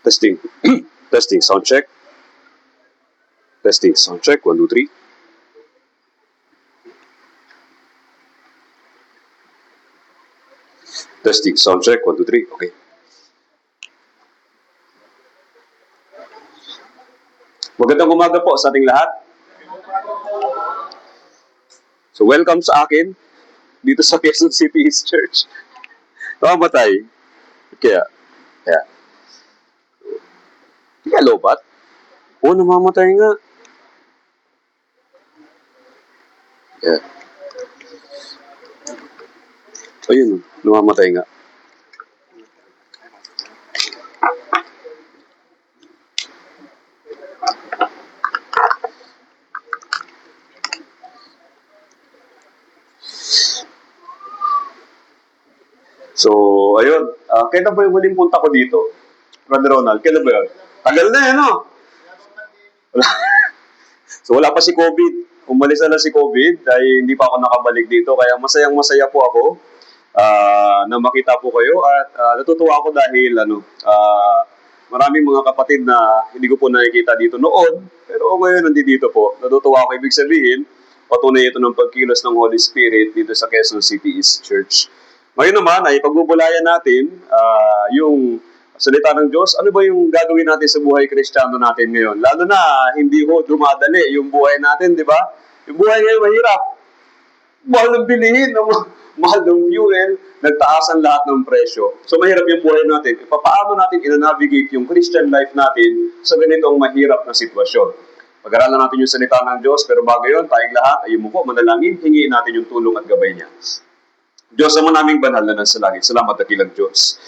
Testing. Testing. Sound check. Testing. Sound check. 1, 2, 3. Testing. Sound check. 1, 2, 3. Okay. Magandang umaga po sa ating lahat. So, welcome sa akin dito sa Quezon City East Church. Namamatay. Kaya. Hindi ka lobat? Oo, namamatay nga. Yeah. Ayun, namamatay nga. So, ayun. Kailan ba yung huling punta ko dito? Brother Ronald, kailan ba yun? Tagal na no? So, wala pa si COVID. Umalis na si COVID dahil hindi pa ako nakabalik dito. Kaya masayang-masaya po ako na makita po kayo. At natutuwa ako dahil maraming mga kapatid na hindi ko po nakikita dito noon. Pero ngayon nandito po. Natutuwa ako. Ibig sabihin, patunay ito ng pagkilos ng Holy Spirit dito sa Quezon City East Church. Ngayon naman ay pagbubulayan natin yung salita ng Diyos. Ano ba yung gagawin natin sa buhay Kristiyano natin ngayon? Lalo na hindi ho dumadali yung buhay natin, di ba? Yung buhay ngayon mahirap. Mahal ng bilihin, mahal ng fuel, nagtaasan lahat ng presyo. So mahirap yung buhay natin. Paano natin i-navigate yung Christian life natin sa ganitong mahirap na sitwasyon? Pag-aralan natin yung salita ng Diyos, pero bago yun, tayong lahat ay umupo, manalangin, hingiin natin yung tulong at gabay niya. Diyos naman naming banal na nasa langit. Salamat dakilang Diyos.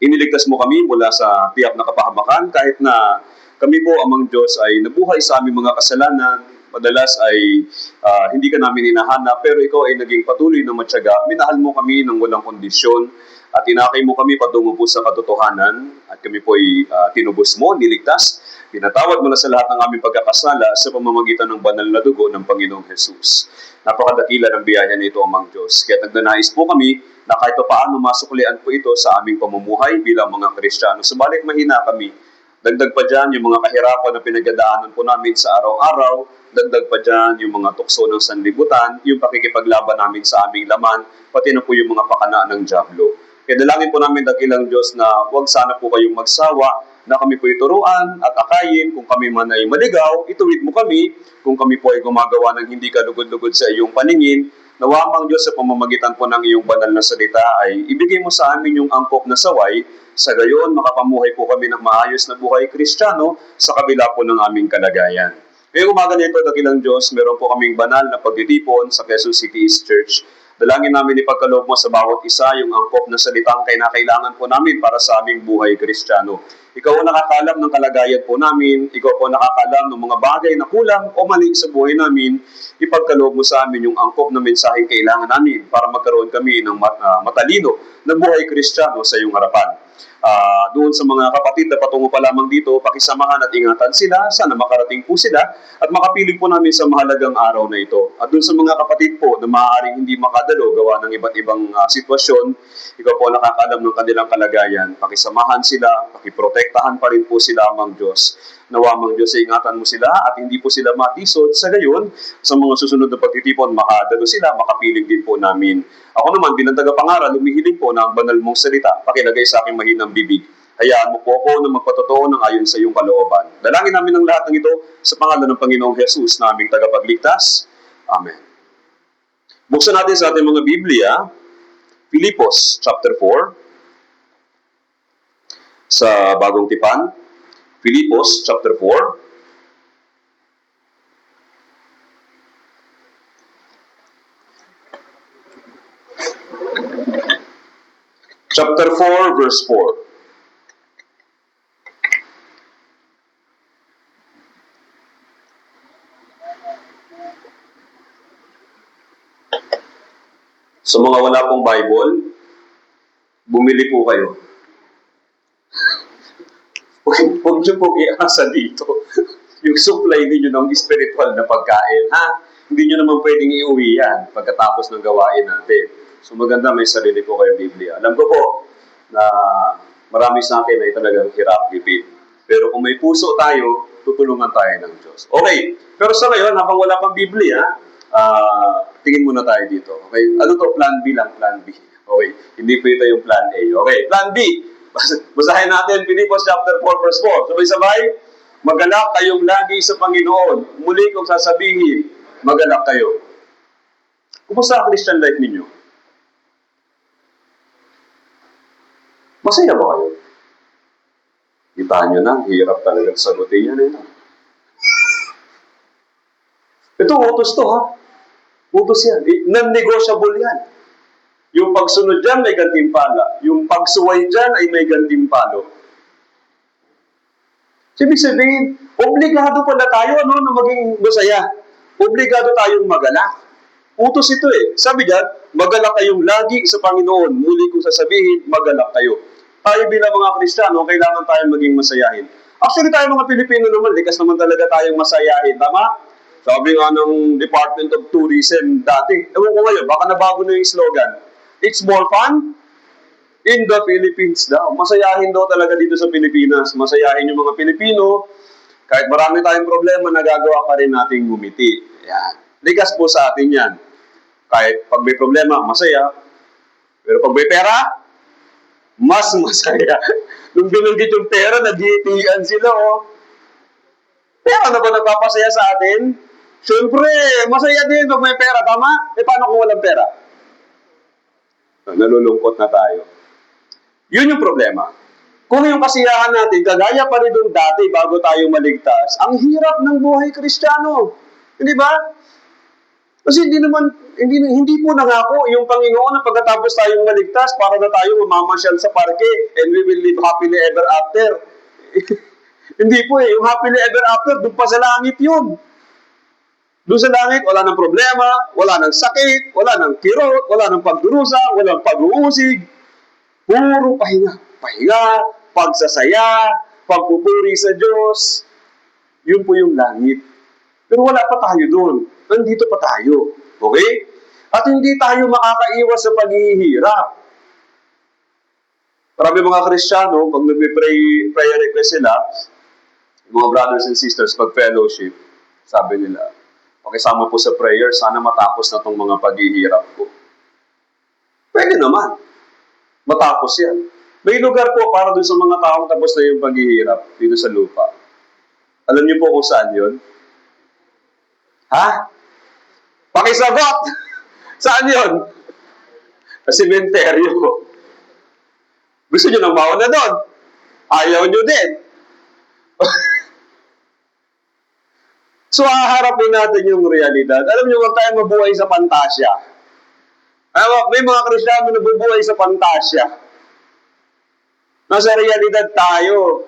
Iniligtas mo kami mula sa tiyak na kapahamakan kahit na kami po amang Diyos ay nabuhay sa aming mga kasalanan. Madalas ay hindi ka namin hinahanap pero ikaw ay naging patuloy na matyaga. Minahal mo kami ng walang kondisyon at inakay mo kami patungo po sa katotohanan at kami po ay tinubos mo, niligtas. Pinatawad mo na sa lahat ng aming pagkakasala sa pamamagitan ng banal na dugo ng Panginoong Jesus. Napakadakila ng biyaya nito amang Diyos. Kaya nagdanais po kami na kahit paano masuklian po ito sa aming pamumuhay bilang mga Kristiyano. Subalit mahina kami. Dagdag pa dyan yung mga kahirapan na pinagdadaanan po namin sa araw-araw. Dagdag pa dyan yung mga tukso ng sanlibutan, yung pakikipaglaban namin sa aming laman, pati na po yung mga pakana ng dyablo. Kaya dalangin po namin dakilang Diyos na huwag sana po kayong magsawa na kami po ituruan at akayin. Kung kami man ay maligaw, ituwid mo kami. Kung kami po ay gumagawa ng hindi kalugod-lugod sa iyong paningin, nawamang Diyos sa pamamagitan po ng iyong banal na salita ay ibigay mo sa amin yung angkop na saway. Sa gayon, makapamuhay po kami ng maayos na buhay Kristiyano sa kabila po ng aming kalagayan. Ngayong umaga nito, dakilang Diyos, meron po kaming banal na pagtitipon sa Quezon City East Church. Dalangin namin ipagkaloob mo sa bawat isa yung angkop na salitang kailangan po namin para sa aming buhay Kristiyano. Ikaw ang nakakalam ng kalagayan po namin. Ikaw po nakakalam ng mga bagay na kulang o mali sa buhay namin. Ipagkaloob mo sa amin yung angkop na mensaheng kailangan namin para magkaroon kami ng matalino na buhay Kristiyano sa iyong harapan. Doon sa mga kapatid na patungo pa lamang dito, pakisamahan at ingatan sila. Sana makarating po sila at makapiling po namin sa mahalagang araw na ito. At doon sa mga kapatid po na maaaring hindi makadalo gawa ng iba't ibang sitwasyon, ikaw po nakakalam ng kanilang kalagayan. Pakisamahan sila, pakiprotektahan pa rin po sila amang Diyos. Nawa amang Diyos, ingatan mo sila at hindi po sila matisod. Sa gayon, sa mga susunod na pagtitipon, makadalo sila, makapiling din po namin. Ako naman, bilang tagapangaral, humihiling po na ang banal mong salita, pakilagay sa aking mahinang bibig. Hayaan mo po ako na magpatotoo ng ayon sa iyong kalooban. Dalangin namin ang lahat ng ito sa pangalan ng Panginoong Jesus na aming tagapagligtas. Amen. Buksan natin sa ating mga Biblia, Filipos chapter 4, sa Bagong Tipan. Filipos chapter 4. Chapter 4, verse 4. Sa mga wala pong Bible, bumili po kayo. Huwag niyo pong iasa dito yung supply ninyo ng spiritual na pagkain. Hindi niyo naman pwedeng iuwi yan pagkatapos ng gawain natin. So maganda may sarili po kayong Biblia. Alam ko po na marami sa atin ay talagang hirap gipit. Pero kung may puso tayo, tutulungan tayo ng Diyos. Okay, pero sa ngayon, habang wala pang Biblia, tingin muna tayo dito. Okay, ano to? Plan B lang, plan B. Okay, hindi po ito yung plan A. Okay, plan B. Basahin natin, Filipos chapter 4, verse 4. Sabay-sabay, magalak kayong lagi sa Panginoon. Muli kong sasabihin, magalak kayo. Kumusta ang Christian life ninyo? Masaya ba kayo? Kita nyo na, hirap talaga sagutin yan. Ito, utos to ha. Utos yan. Non-negotiable yan. Yung pagsunod dyan, may gantimpala. Yung pagsuway dyan ay may gantimpalo. Ibig sabihin, obligado pala tayo na maging masaya. Obligado tayong magalak. Utos ito eh. Sabi dyan, magalak kayong lagi sa Panginoon. Muli kong sasabihin, magalak kayo. Tayo bilang mga Kristiyano, kailangan tayong maging masayahin. Actually, tayo mga Pilipino naman, likas naman talaga tayong masayahin. Tama? Sabi nga ng Department of Tourism dati. Ewan ko ngayon, baka nabago na yung slogan. It's more fun in the Philippines daw. Masayahin daw talaga dito sa Pilipinas. Masayahin yung mga Pilipino. Kahit marami tayong problema, nagagawa pa rin nating ngumiti. Yan. Likas po sa atin yan. Kahit pag may problema, masaya. Pero pag may pera, mas masaya. Nung binanggit yung pera, nag-iitian sila, oh. Pera na ba nagpapasaya sa atin? Siyempre, masaya din pag may pera, tama? Eh, paano kung walang pera? Nalulungkot na tayo. Yun yung problema. Kung yung kasiyahan natin, kagaya pa rin doon dati bago tayo maligtas, ang hirap ng buhay Kristiyano. Hindi ba? Kasi hindi po nangako yung Panginoon na pagkatapos tayong maligtas, para na tayo mamamasyal sa parke and we will live happily ever after. Hindi po eh. Yung happily ever after, doon pa sa langit yun. Doon sa langit, wala nang problema, wala nang sakit, wala nang kirot, wala nang pagdurusa, wala nang pag-uusig. Puro pahinga. Pahinga, pagsasaya, pagpupuri sa Diyos. Yun po yung langit. Pero wala pa tayo doon. Nandito pa tayo. Okay? At hindi tayo makakaiwas sa paghihirap. Marami mga Kristiyano, pag nag-prayer request sila, mga brothers and sisters, pag fellowship, sabi nila, pakisama po sa prayer, sana matapos na itong mga paghihirap ko. Pwede naman. Matapos yan. May lugar po para dun sa mga taong tapos na yung paghihirap dito sa lupa. Alam niyo po kung saan yun? Ha? Pakisagot! Saan yun? Sa sementeryo. Gusto nyo nang mauna doon? Ayaw nyo din. So, haharapin natin yung realidad. Alam nyo, huwag tayong mabuhay sa pantasya. May mga Kristiyano na bubuhay sa pantasya. Nasa realidad tayo.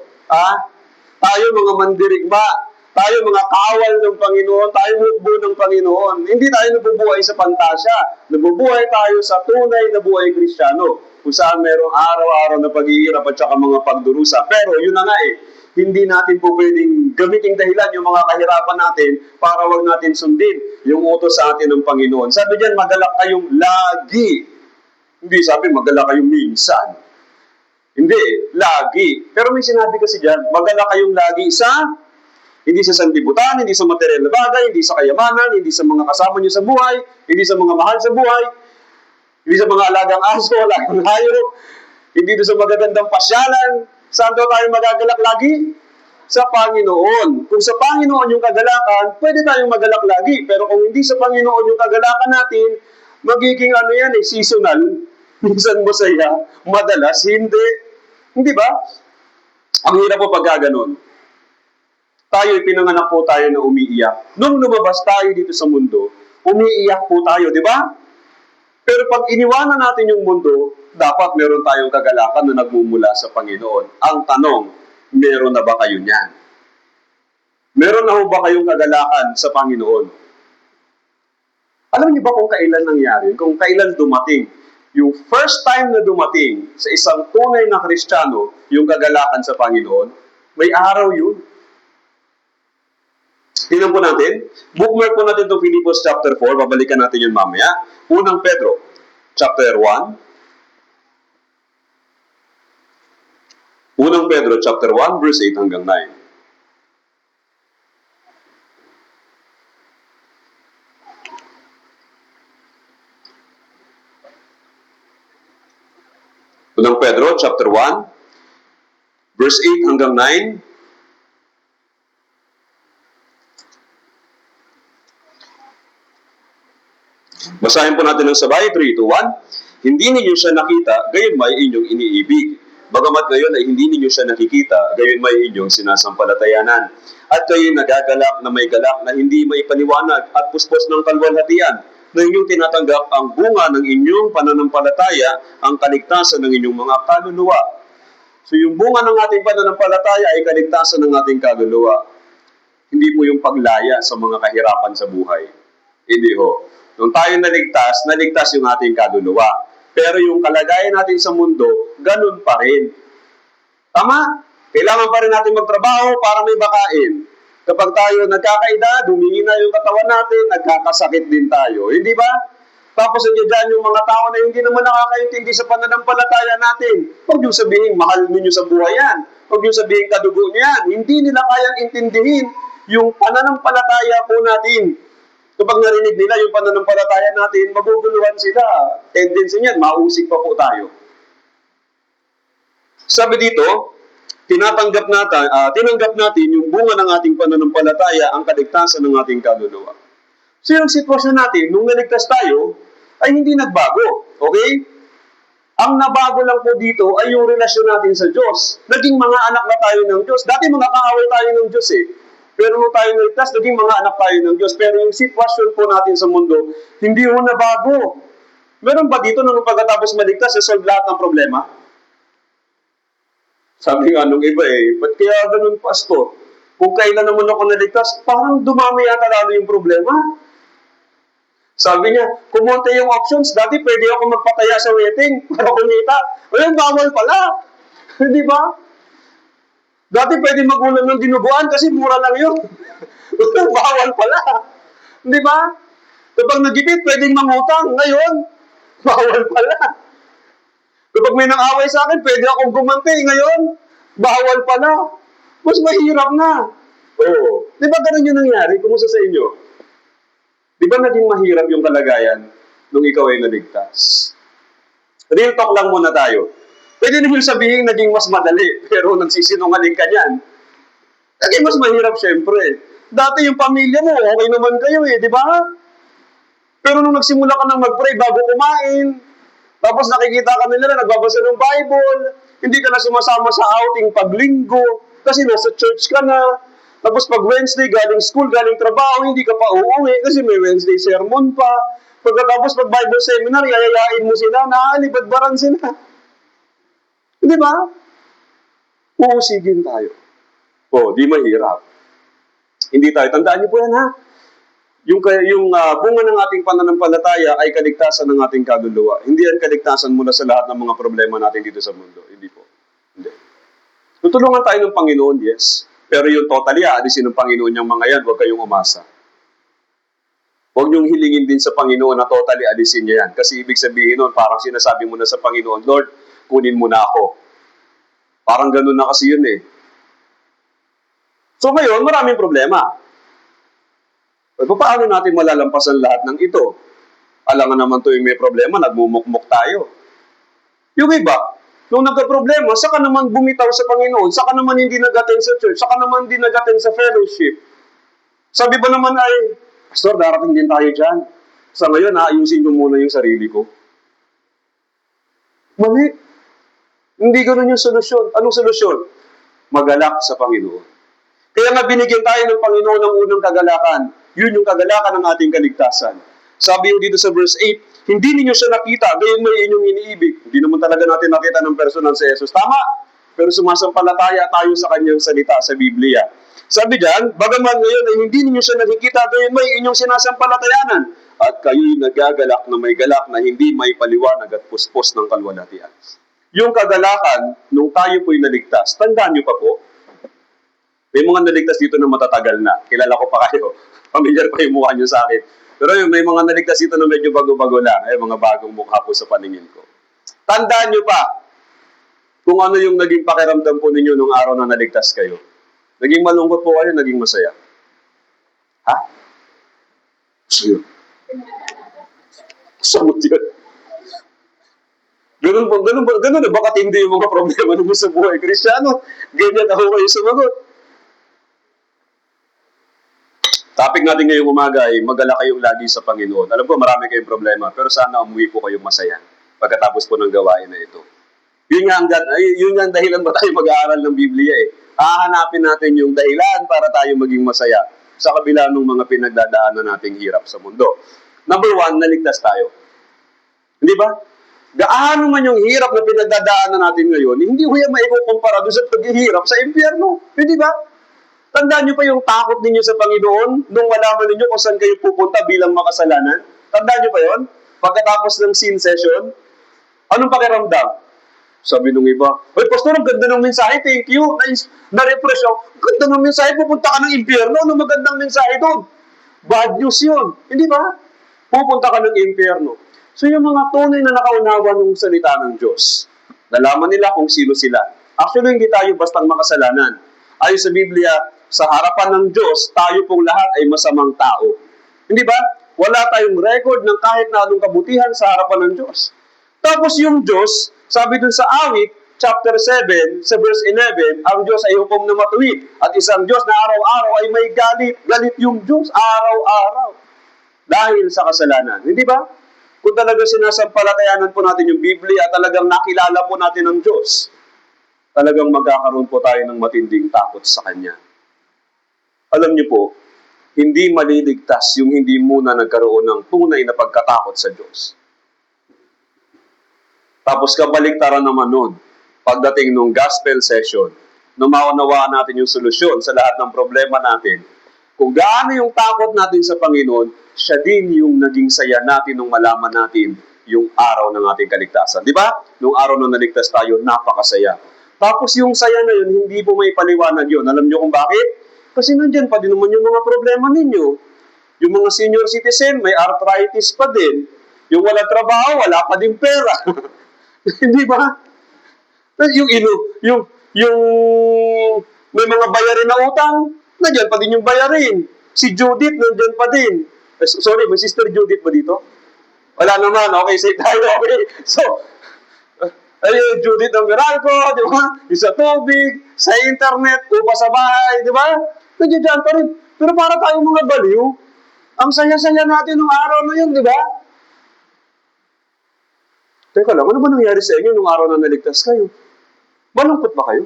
Tayo mga mandirigma. Tayo mga kawal ng Panginoon. Tayo hukbo ng Panginoon. Hindi tayo nabubuhay sa pantasya. Nabubuhay tayo sa tunay na buhay Kristiyano. Kung saan merong araw-araw na paghihirap at saka mga pagdurusa. Pero yun na nga hindi natin po pwedeng gamitin dahilan yung mga kahirapan natin para wag natin sundin yung utos sa atin ng Panginoon. Sabi diyan, magalak kayong lagi. Hindi sabi, magalak kayong minsan. Hindi, lagi. Pero may sinabi kasi diyan, magalak kayong lagi hindi sa sanlibutan, hindi sa material na bagay, hindi sa kayamanan, hindi sa mga kasama nyo sa buhay, hindi sa mga mahal sa buhay, hindi sa mga alagang aso, alagang hayop, hindi sa magagandang pasyalan. Saan daw tayo magagalak lagi? Sa Panginoon. Kung sa Panginoon yung kagalakan, pwede tayong magalak lagi. Pero kung hindi sa Panginoon yung kagalakan natin, magiging seasonal. Minsan masaya, madalas hindi. Hindi ba? Ang hirap po pagka ganun. Tayo, pinanganak po tayo na umiiyak. Nung lumabas tayo dito sa mundo, umiiyak po tayo, di ba? Pero pag iniwanan natin yung mundo, dapat meron tayong kagalakan na nagmumula sa Panginoon. Ang tanong, meron na ba kayo niyan? Meron na ba kayong kagalakan sa Panginoon? Alam niyo ba kung kailan nangyari? Kung kailan dumating? Yung first time na dumating sa isang tunay na Kristiyano, yung kagalakan sa Panginoon, may araw yun. Tingnan po natin. Bookmark po natin itong Filipos chapter 4. Babalikan natin yun mamaya. Unang Pedro, chapter 1. Unang Pedro chapter 1, verse 8 hanggang 9. Unang Pedro chapter 1, verse 8 hanggang 9. Basahin po natin ng sabay, 3, 2, 1. Hindi ninyo siya nakita, gayon may inyong iniibig. Bagamat ngayon ay hindi ninyo siya nakikita, gayon may inyong sinasampalatayanan. At kayo'y nagagalak na may galak na hindi may paniwanag at puspos ng kalwalhatian, na inyong tinatanggap ang bunga ng inyong pananampalataya, ang kaligtasan ng inyong mga kaluluwa. So yung bunga ng ating pananampalataya ay kaligtasan ng ating kaluluwa. Hindi po yung paglaya sa mga kahirapan sa buhay. Hindi ho. Nung tayo naligtas yung ating kaluluwa. Pero yung kalagayan natin sa mundo, ganun pa rin. Tama? Kailangan pa rin natin magtrabaho para may bakain. Kapag tayo nagkakaedad, humihina yung katawan natin, nagkakasakit din tayo. Hindi ba? Tapos nandiyan dyan yung mga tao na hindi naman nakakaintindi sa pananampalataya natin. Huwag yung sabihin, mahal ninyo sa buhay yan. Huwag yung sabihin, kadugo niyan. Hindi nila kayang intindihin yung pananampalataya po natin. Kapag narinig nila yung pananampalataya natin, maguguluhan sila. Tendency niyan, mausig pa po tayo. Sabi dito, tinanggap natin yung bunga ng ating pananampalataya, ang kaligtasan ng ating kaluluwa. So yung sitwasyon natin, nung naligtas tayo, ay hindi nagbago. Okay? Ang nabago lang po dito ay yung relasyon natin sa Diyos. Naging mga anak na tayo ng Diyos. Dati mga kaaway tayo ng Diyos eh. Pero nung tayo naligtas, naging mga anak tayo ng Diyos. Pero yung sitwasyon po natin sa mundo, hindi ho nabago. Meron ba dito nung pagkatapos maligtas, solve lahat ng problema? Sabi nga nung iba eh, ba't kaya ganun, pastor? Kung kailan naman ako naligtas, parang dumami yata lalo yung problema. Sabi niya, kumonte yung options, dati pwede ako magpataya sa wedding para kumita. Ayun, bawal pala. Di ba? Dati pwede magulang ng dinuguan kasi mura lang yun. Bawal pala. Di ba? Kapag nagipit, pwedeng mangutang. Ngayon, bawal pala. Kapag may nang-away sa akin, pwede akong gumante. Ngayon, bawal pala. Mas mahirap na. Oo. Di ba ganun yung nangyari? Kumusta sa inyo? Di ba naging mahirap yung kalagayan nung ikaw ay naligtas? Real talk lang muna tayo. Pwede naman sabihin naging mas madali, pero nagsisinungaling ka niyan. Naging mas mahirap syempre. Dati yung pamilya mo, okay naman kayo eh, di ba? Pero nung nagsimula ka nang mag-pray bago kumain, tapos nakikita ka nila na nagbabasa ng Bible, hindi ka na sumasama sa outing paglinggo, kasi nasa church ka na. Tapos pag Wednesday, galing school, galing trabaho, hindi ka pa uuwi kasi may Wednesday sermon pa. Pagkatapos pag Bible seminar, yayayain mo sila, naalibadbaran sila. Di ba? Uusigin tayo. Di mahirap. Hindi tayo. Tandaan niyo po yan ha. Yung bunga ng ating pananampalataya ay kaligtasan ng ating kaluluwa. Hindi yan kaligtasan mula sa lahat ng mga problema natin dito sa mundo. Hindi po. Hindi. Tutulungan tayo ng Panginoon, yes. Pero yung totally, alisin ng Panginoon yung mga yan, huwag kayong umasa. Huwag niyong hilingin din sa Panginoon na totally alisin niya yan. Kasi ibig sabihin nun, parang sinasabi mo na sa Panginoon, Lord, kunin mo na ako. Parang ganun na kasi yun eh. So ngayon, maraming problema. Paano natin malalampasan lahat ng ito? Alam nga naman tuwing may problema, nagmumukmuk tayo. Yung iba, nung nagka-problema, saka naman bumitaw sa Panginoon, saka naman hindi nag-attend sa church, saka naman hindi nag-attend sa fellowship. Sabi ba naman ay, Pastor, darating din tayo dyan. Sa ngayon, ayusin ko muna yung sarili ko. Mali. Hindi ganun yung solusyon. Anong solusyon? Magalak sa Panginoon. Kaya nga binigyan tayo ng Panginoon ng unang kagalakan. Yun yung kagalakan ng ating kaligtasan. Sabi yung dito sa verse 8, hindi ninyo siya nakita, gayon may inyong iniibig. Hindi naman talaga natin nakita ng personal si Jesus. Tama, pero sumasampalataya tayo sa kanyang salita sa Biblia. Sabi diyan, bagaman ngayon ay hindi ninyo siya nakikita, gayon may inyong sinasampalatayanan. At kayo'y nagagalak na may galak na hindi may paliwanag at puspos ng kalwalhatian. Yung kagalakan, nung tayo po'y naligtas, tandaan niyo pa po, may mga naligtas dito na matatagal na. Kilala ko pa kayo. Familiar pa yung mukha niyo sa akin. Pero yung may mga naligtas dito na medyo bago-bago lang. Mga bagong mukha po sa paningin ko. Tandaan niyo pa, kung ano yung naging pakiramdam po ninyo nung araw na naligtas kayo. Naging malungkot po kayo, naging masaya. Ha? So yun. Samot yun. Ganun na ba katindi yung mga problema ninyo sa buhay Kristiyano? Ganyan ako kayo sumagot. Topic natin ngayong umaga ay mag-alala kayong lagi sa Panginoon. Alam ko marami kayong problema, pero sana umuwi po kayong masaya pagkatapos po ng gawain na ito. Yun nga ang dahilan ba tayo mag-aaral ng Biblia eh. Hahanapin natin yung dahilan para tayo maging masaya sa kabila ng mga pinagdadaanan nating hirap sa mundo. Number 1, naligtas tayo. Hindi ba? Gaano man yung hirap na pinagdadaanan natin ngayon, hindi ko yan maikukumpara doon sa paghihirap sa impyerno. Hindi ba? Tandaan niyo pa yung takot ninyo sa Panginoon nung malaman ninyo kung saan kayo pupunta bilang makasalanan? Tandaan niyo pa yon? Pagkatapos ng sin session, anong pakiramdam? Sabi nung iba, "Ay, Pastor, ang ganda ng mensahe, thank you. Na-refresh ako. Ganda ng mensahe, pupunta ka ng impyerno. Anong magandang mensahe doon?" Bad news yun. Hindi ba? Pupunta ka ng impyerno. So yung mga tunay na nakaunawa ng salita ng Diyos, nalaman nila kung sino sila. Actually, hindi tayo bastang makasalanan. Ayon sa Biblia, sa harapan ng Diyos, tayo pong lahat ay masamang tao. Hindi ba? Wala tayong record ng kahit na anong kabutihan sa harapan ng Diyos. Tapos yung Diyos, sabi dun sa awit, chapter 7, sa verse 11, ang Diyos ay hukom na matuwid. At isang Diyos na araw-araw ay may galit. Galit yung Diyos, araw-araw. Dahil sa kasalanan. Hindi ba? Kung talagang sinasampalatayanan po natin yung Biblia at talagang nakilala po natin ang Diyos, talagang magkakaroon po tayo ng matinding takot sa Kanya. Alam niyo po, hindi maliligtas yung hindi muna nagkaroon ng tunay na pagkatakot sa Diyos. Tapos kabaliktaran naman nun, pagdating ng gospel session, nung maunawaan natin yung solusyon sa lahat ng problema natin, kung gaano yung takot natin sa Panginoon, siya din yung naging saya natin nung malaman natin yung araw ng ating kaligtasan. Di ba? Nung araw na naligtas tayo, napakasaya. Tapos yung saya na yun, hindi po may paliwanag yun. Alam niyo kung bakit? Kasi nandiyan pa din naman yung mga problema ninyo. Yung mga senior citizen, may arthritis pa din. Yung wala trabaho, wala pa din pera. Hindi ba? Yung may mga bayarin na utang, nandiyan pa din yung bayarin. Si Judith, nandiyan pa din. Sorry, may sister Judith ba dito? Wala naman, okay, say tayo, okay. So, Judith ng Meralco, di ba? Sa tubig, sa internet, upa sa bahay, di ba? Nandiyan pa rin. Pero para tayong mga baliw, ang saya-saya natin ng araw na yun, di ba? Teka lang, ano ba nangyari sa inyo nung araw na naligtas kayo? Malungkot ba kayo?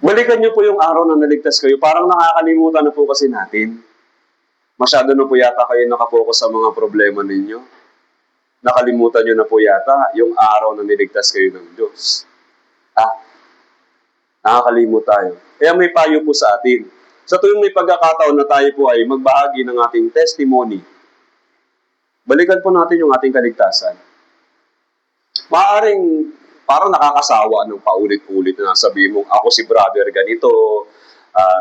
Balikan niyo po yung araw na naligtas kayo. Parang nakakalimutan na po kasi natin. Masyado na po yata kayo nakapokus sa mga problema ninyo. Nakalimutan niyo na po yata yung araw na niligtas kayo ng Diyos. Nakakalimut tayo. Kaya may payo po sa atin. Sa tuwing may pagkakataon na tayo po ay magbahagi ng ating testimony, balikan po natin yung ating kaligtasan. Maaring parang nakakasawa nung paulit-ulit na sabihin mong ako si brother ganito,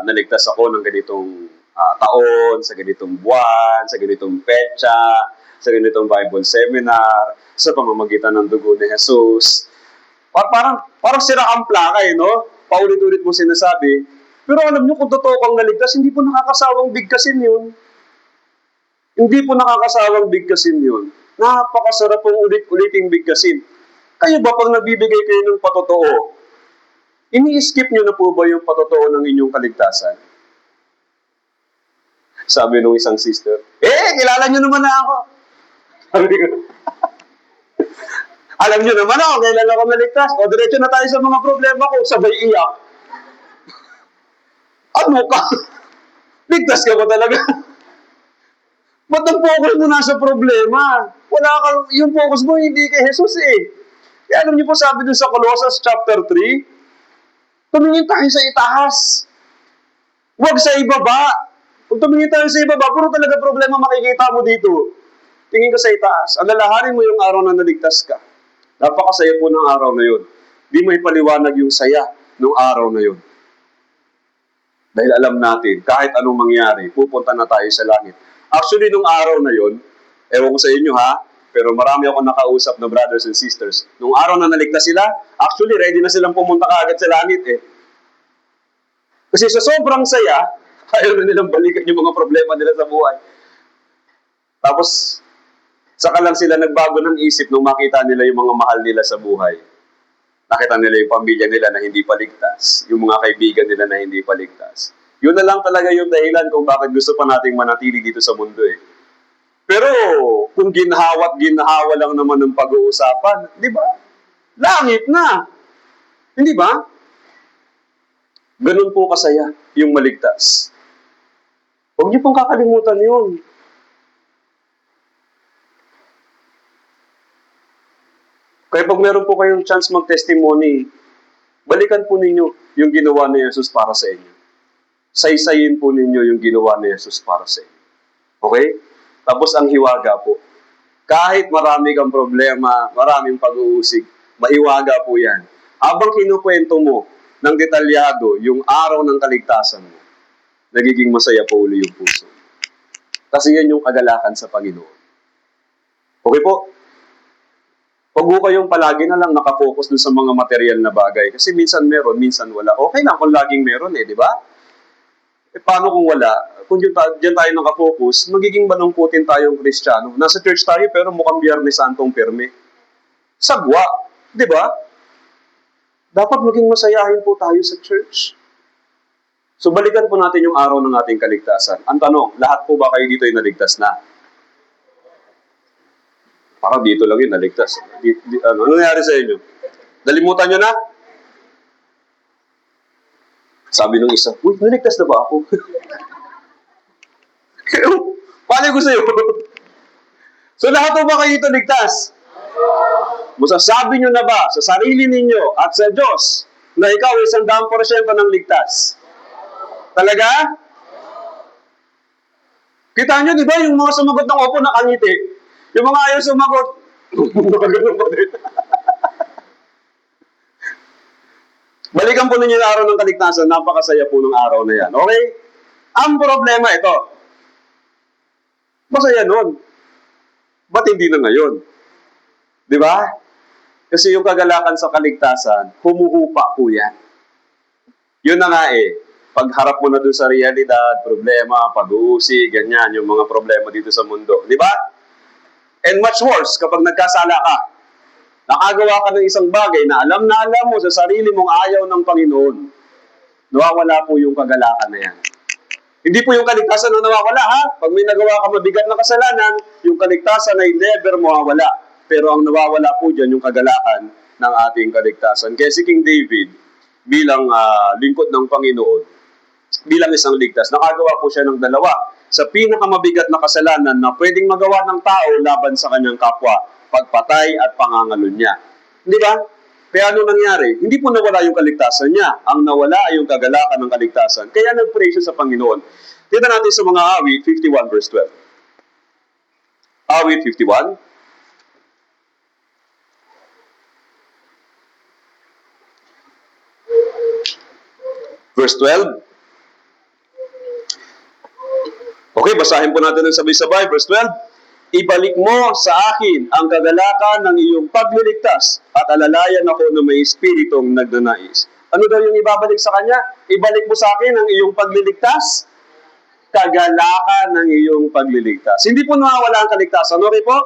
naligtas ako ng ganitong taon, sa ganitong buwan, sa ganitong petsa, sa ganitong Bible seminar, sa pamamagitan ng dugo ni Jesus. Parang sira ang plaka no? Paulit-ulit mo sinasabi. Pero alam nyo, kung totoo kang naligtas, hindi po nakakasawang bigkasin yun. Hindi po nakakasawang bigkasin yun. Napakasarap pong ulit-uliting bigkasin. Kayo ba pag nagbibigay kayo ng patotoo, ini-skip nyo na po ba yung patotoo ng inyong kaligtasan? Sabi nung isang sister, kilala nyo naman na ako. Sabi ko, alam nyo naman ako, kailan ako naligtas. O, diretso na tayo sa mga problema ko, sabay iyak. Ano ka? Ligtas ka ba talaga? Ba't ang focus mo nasa problema? Yung focus mo hindi kay Jesus eh. Kaya alam niyo po sabi dun sa Colossus chapter 3, tumingin tayo sa itaas. Huwag sa ibaba. Kung tumingin tayo sa ibaba, puro talaga problema makikita mo dito. Tingin ka sa itaas. Alalahanin mo yung araw na naligtas ka. Napakasaya po ng araw na yun. Di may paliwanag yung saya ng araw na yun. Dahil alam natin, kahit anong mangyari, pupunta na tayo sa langit. Actually, nung araw na yon, Ewan ko sa inyo ha, pero marami ako nakausap na brothers and sisters. Nung araw na naligtas sila, actually ready na silang pumunta kaagad sa langit eh. Kasi sa sobrang saya, ayaw na nilang balikan yung mga problema nila sa buhay. Tapos, saka lang sila nagbago ng isip nung makita nila yung mga mahal nila sa buhay. Nakita nila yung pamilya nila na hindi paligtas, yung mga kaibigan nila na hindi paligtas. Yun na lang talaga yung dahilan kung bakit gusto pa nating manatili dito sa mundo eh. Pero kung ginhawa lang naman ng pag-uusapan, di ba? Langit na. Hindi ba? Ganun po kasaya yung maligtas. Huwag niyo pong kakalimutan yun. Kaya pag meron po kayong chance mag-testimony, balikan po ninyo yung ginawa ni Jesus para sa inyo. Saysayin po ninyo yung ginawa ni Jesus para sa inyo. Okay? Tapos ang hiwaga po. Kahit marami kang problema, maraming pag-uusig, mahiwaga po yan. Habang kinukwento mo ng detalyado yung araw ng kaligtasan mo, nagiging masaya po uli yung puso. Kasi yan yung kagalakan sa Panginoon. Okay po? Huwag po kayong palagi na lang nakafocus dun sa mga material na bagay. Kasi minsan meron, minsan wala. Okay lang kung laging meron eh, di ba? Eh, paano kung wala? Kung dyan tayo nakafocus, magiging malungkutin tayong Kristiyano. Nasa church tayo pero mukhang Biyernes Santong pirme. Sagwa, di ba? Dapat maging masayahin po tayo sa church. So balikan po natin yung araw ng ating kaligtasan. Ang tanong, lahat po ba kayo dito ay naligtas na? Parang dito lang yun, naligtas. Ano nangyari sa inyo? Nalimutan nyo na? Sabi nung isa, uy, naligtas na ba ako? Paano ko sa'yo? So lahat po ba kayo dito ligtas? Masasabi nyo na ba sa sarili ninyo at sa Diyos na ikaw ay 100% ng ligtas? Talaga? Kita nyo, di ba, yung mga sumagot ng opo nakangiti? Yung mga ayaw sumagot, nakagano'n pa din. Balikan po ninyo yung araw ng kaligtasan, napakasaya po ng araw na yan. Okay? Ang problema ito, masaya nun. Ba't hindi na ngayon? Di ba? Kasi yung kagalakan sa kaligtasan, humuhupa po yan. Yun na nga eh. Pagharap mo na doon sa realidad, problema, pag-uusig, ganyan, yung mga problema dito sa mundo. Di ba? And much worse, kapag nagkasala ka, nakagawa ka ng isang bagay na alam mo sa sarili mong ayaw ng Panginoon, nawawala po yung kagalakan na yan. Hindi po yung kaligtasan na nawawala, ha? Pag may nagawa ka mabigat na kasalanan, yung kaligtasan ay never mawawala. Pero ang nawawala po dyan, yung kagalakan ng ating kaligtasan. Kaya si King David, bilang lingkod ng Panginoon, bilang isang ligtas, nakagawa po siya ng dalawa sa pinakamabigat na kasalanan na pwedeng magawa ng tao laban sa kanyang kapwa, pagpatay at pangangalunya. Hindi ba? Kaya ano nangyari? Hindi po nawala yung kaligtasan niya. Ang nawala ay yung kagalakan ng kaligtasan. Kaya nag-pray siya sa Panginoon. Tignan natin sa mga awit, 51 verse 12. Awit 51. Verse 12. Okay, basahin po natin ng sabay-sabay. Verse 12. Ibalik mo sa akin ang kagalakan ng iyong pagliligtas at alalayan ako na may espiritong nagnanais. Ano daw yung ibabalik sa kanya? Ibalik mo sa akin ang iyong pagliligtas, kagalakan ng iyong pagliligtas. Hindi po nawawala ang kaligtasan. Okay po?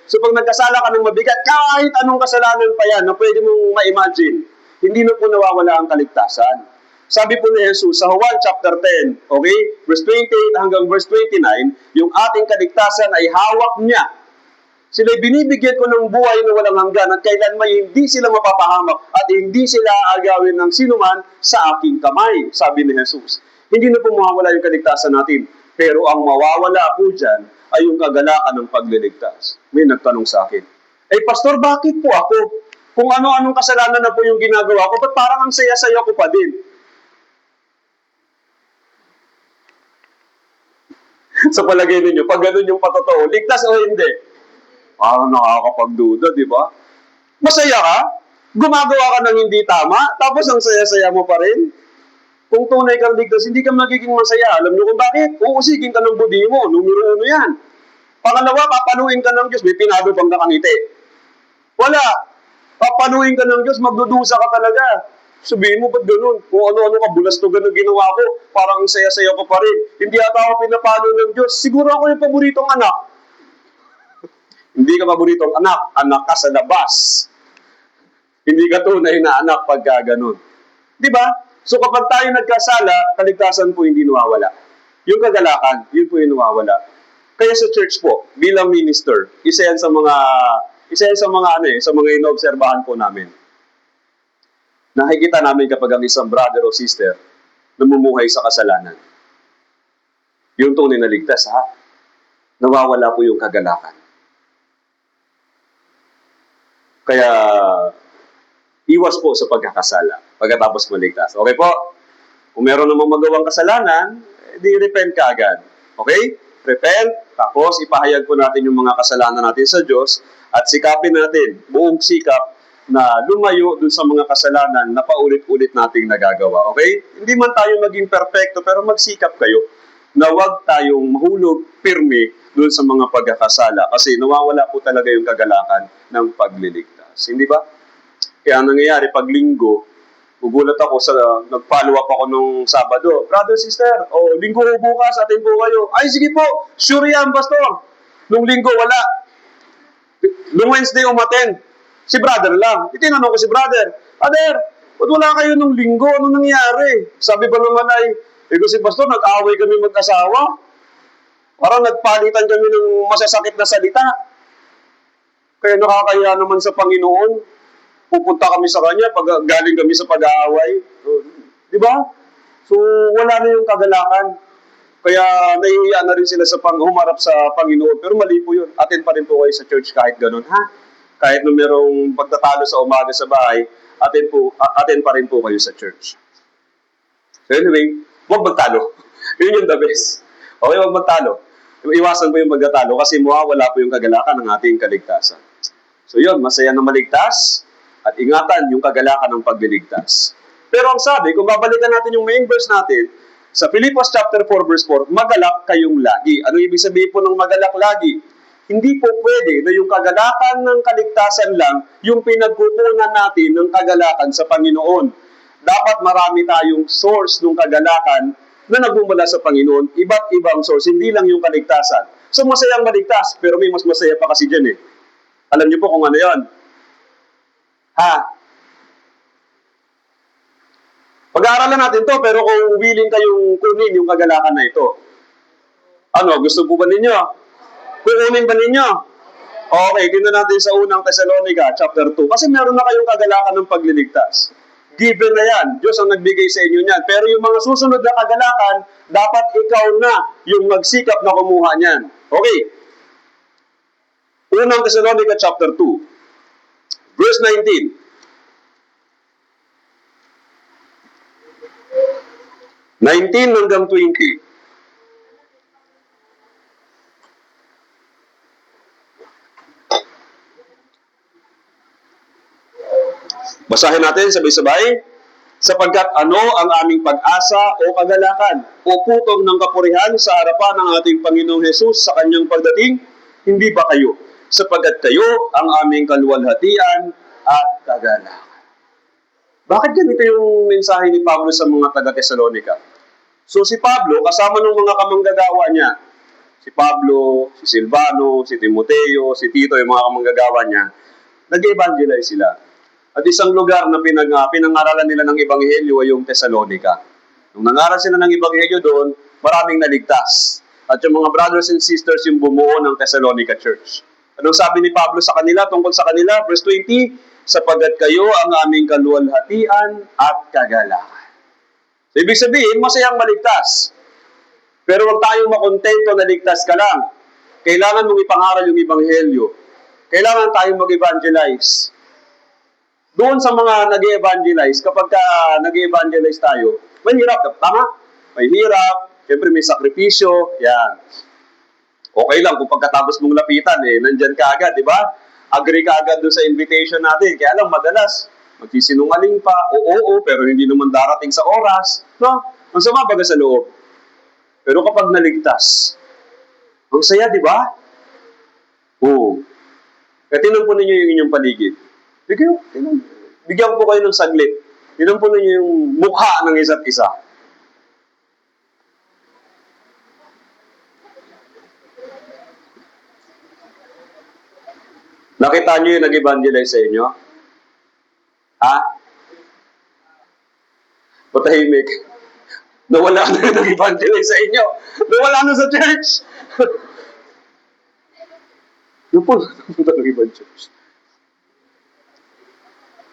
So pag nagkasala ka ng mabigat, kahit anong kasalanan pa yan na pwede mong ma-imagine, hindi na po nawawala ang kaligtasan. Sabi po ni Jesus sa Juan chapter 10, okay, verse 28 hanggang verse 29, yung ating kaligtasan ay hawak niya. Sila'y binibigyan ko ng buhay na walang hanggan at kailanman hindi sila mapapahamak at hindi sila agawin ng sinuman sa aking kamay, sabi ni Jesus. Hindi na po mawawala yung kaligtasan natin, pero ang mawawala po dyan ay yung kagalakan ng pagliligtas. May nagtanong sa akin, Pastor, bakit po ako? Kung ano-anong kasalanan na po yung ginagawa ko, ba't parang ang saya-saya ko pa din? Sa palagay ninyo, pag ganun yung patotoo, ligtas o hindi? Parang nakakapagduda, di ba? Masaya ka? Gumagawa ka ng hindi tama, tapos ang saya-saya mo pa rin? Kung tunay kang ligtas, hindi ka magiging masaya. Alam niyo kung bakit? Uusigin ka ng budi mo, numero 1 yan. Pangalawa, papanuin ka ng Diyos. May pinado bang nakangiti? Wala. Papanuin ka ng Diyos, magdudusa ka talaga. Sabihin mo, ba't ganun? Kung ano-ano ka, bulastugan ang ginawa ko, parang saya-saya ko pa rin. Hindi ata ako pinapalo ng Diyos. Siguro ako yung paboritong anak. Hindi ka paboritong anak. Anak ka sa labas. Hindi ka tunay na anak pagka ganun. Di ba? So kapag tayo nagkasala, kaligtasan po hindi nawawala. Yung kagalakan, yun po yung nawawala. Kaya sa church po, bilang minister, isa yan sa mga sa mga inoobserbahan po namin. Nakikita namin kapag ang isang brother o sister namumuhay sa kasalanan. Yung tunay na ligtas, nawawala po yung kagalakan. Kaya, iwas po sa pagkakasala pagkatapos maligtas. Okay po? Kung meron namang magawang kasalanan, di repent ka agad. Okay? Repent, tapos ipahayag po natin yung mga kasalanan natin sa Diyos at sikapin natin, buong sikap na lumayo dun sa mga kasalanan na paulit-ulit nating nagagawa. Okay? Hindi man tayo maging perfecto, pero magsikap kayo na huwag tayong mahulog pirmi dun sa mga pagkakasala kasi nawawala po talaga yung kagalakan ng pagliligtas. Hindi ba? Kaya nangyayari pag linggo, gugulat ako sa nag-follow up ako nung Sabado. Brother, sister, linggo bukas, atin po kayo. Ay, sige po, sure yan, pastor. Nung linggo, wala. Nung Wednesday, umaten. Si brother lang. Itinanong ko si brother, Father, ba't wala kayo nung linggo? Ano nangyari? Sabi pa naman ay, si pastor, nag-away kami mag-asawa. Parang nagpalitan kami ng masasakit na salita. Kaya nakakaya naman sa Panginoon. Pupunta kami sa Kanya pag galing kami sa pag-aaway. Di ba? So, wala na yung kagalakan. Kaya nahihiya na rin sila sa humarap sa Panginoon. Pero mali po yun. Atin pa rin po kayo sa church kahit ganun. Kahit na merong pagtatalo sa umaga sa bahay, atin pa rin po kayo sa church. So anyway, huwag magtalo. Yun yung the best. Okay, huwag magtalo. Iwasan po yung magtatalo kasi mawawala po yung kagalakan ng ating kaligtasan. So yun, masaya na maligtas at ingatan yung kagalakan ng pagliligtas. Pero ang sabi, kung babalikan natin yung main verse natin, sa Philippians chapter 4 verse 4, magalak kayong lagi. Ano ibig sabihin po ng magalak lagi? Hindi po pwede na yung kagalakan ng kaligtasan lang yung pinagkukunan natin ng kagalakan sa Panginoon. Dapat marami tayong source ng kagalakan na nagmumula sa Panginoon. Iba't ibang source, hindi lang yung kaligtasan. So masayang maligtas, pero may mas masaya pa kasi dyan eh. Alam niyo po kung ano yon? Pag-aaralan natin to, pero kung willing kayong kunin yung kagalakan na ito. Ano, gusto po ba ninyo? Kukunin ba ninyo? Okay, tingnan natin sa unang Thessalonica, chapter 2. Kasi meron na kayong kagalakan ng pagliligtas. Given na yan. Diyos ang nagbigay sa inyo niyan. Pero yung mga susunod na kagalakan, dapat ikaw na yung magsikap na kumuha niyan. Okay. Unang Thessalonica, chapter 2. Verse 19. 19 hanggang 20. Basahin natin sabay-sabay. Sapagkat ano ang aming pag-asa o kagalakan o putong ng kapurihan sa harapan ng ating Panginoong Hesus sa kanyang pagdating? Hindi ba kayo? Sapagkat kayo ang aming kaluwalhatian at kagalakan. Bakit ganito yung mensahe ni Pablo sa mga taga-Thessalonica? So si Pablo, kasama ng mga kamanggagawa niya, si Pablo, si Silvano, si Timoteo, si Tito, yung mga kamanggagawa niya, nag-evangelize sila. At isang lugar na pinangaralan nila ng Ebanghelyo ay yung Thessalonica. Nung nangaral sila ng Ebanghelyo doon, maraming naligtas. At yung mga brothers and sisters yung bumuo ng Thessalonica Church. Anong sabi ni Pablo sa kanila, tungkol sa kanila? Verse 20, sapagkat kayo ang aming kaluwalhatian at kagalakan. So, ibig sabihin, masayang maligtas. Pero huwag tayong makontento na ligtas ka lang. Kailangan mong ipangaral yung Ebanghelyo. Kailangan tayong mag-evangelize. Doon sa mga nag-evangelize, kapag nag-evangelize tayo, may hirap, tama? May hirap, siyempre may sakripisyo, yan. Okay lang kung pagkatapos mong lapitan, nandyan ka agad, di ba? Agree ka agad doon sa invitation natin. Kaya lang, madalas, magsisinungaling pa, oo, pero hindi naman darating sa oras. No? Ang sama baga sa loob. Pero kapag naligtas, ang saya, di ba? Oo. Kaya tinan po ninyo yung inyong paligid. Bigyan ko po kayo ng saglit. Tinan po ninyo yung mukha ng isa't isa. Nakita nyo yung nag-evangelize sa inyo? Ha? Patahimik. Nawala na yung nag-evangelize sa inyo. Nawala na sa church. Doon po nag-ibang church.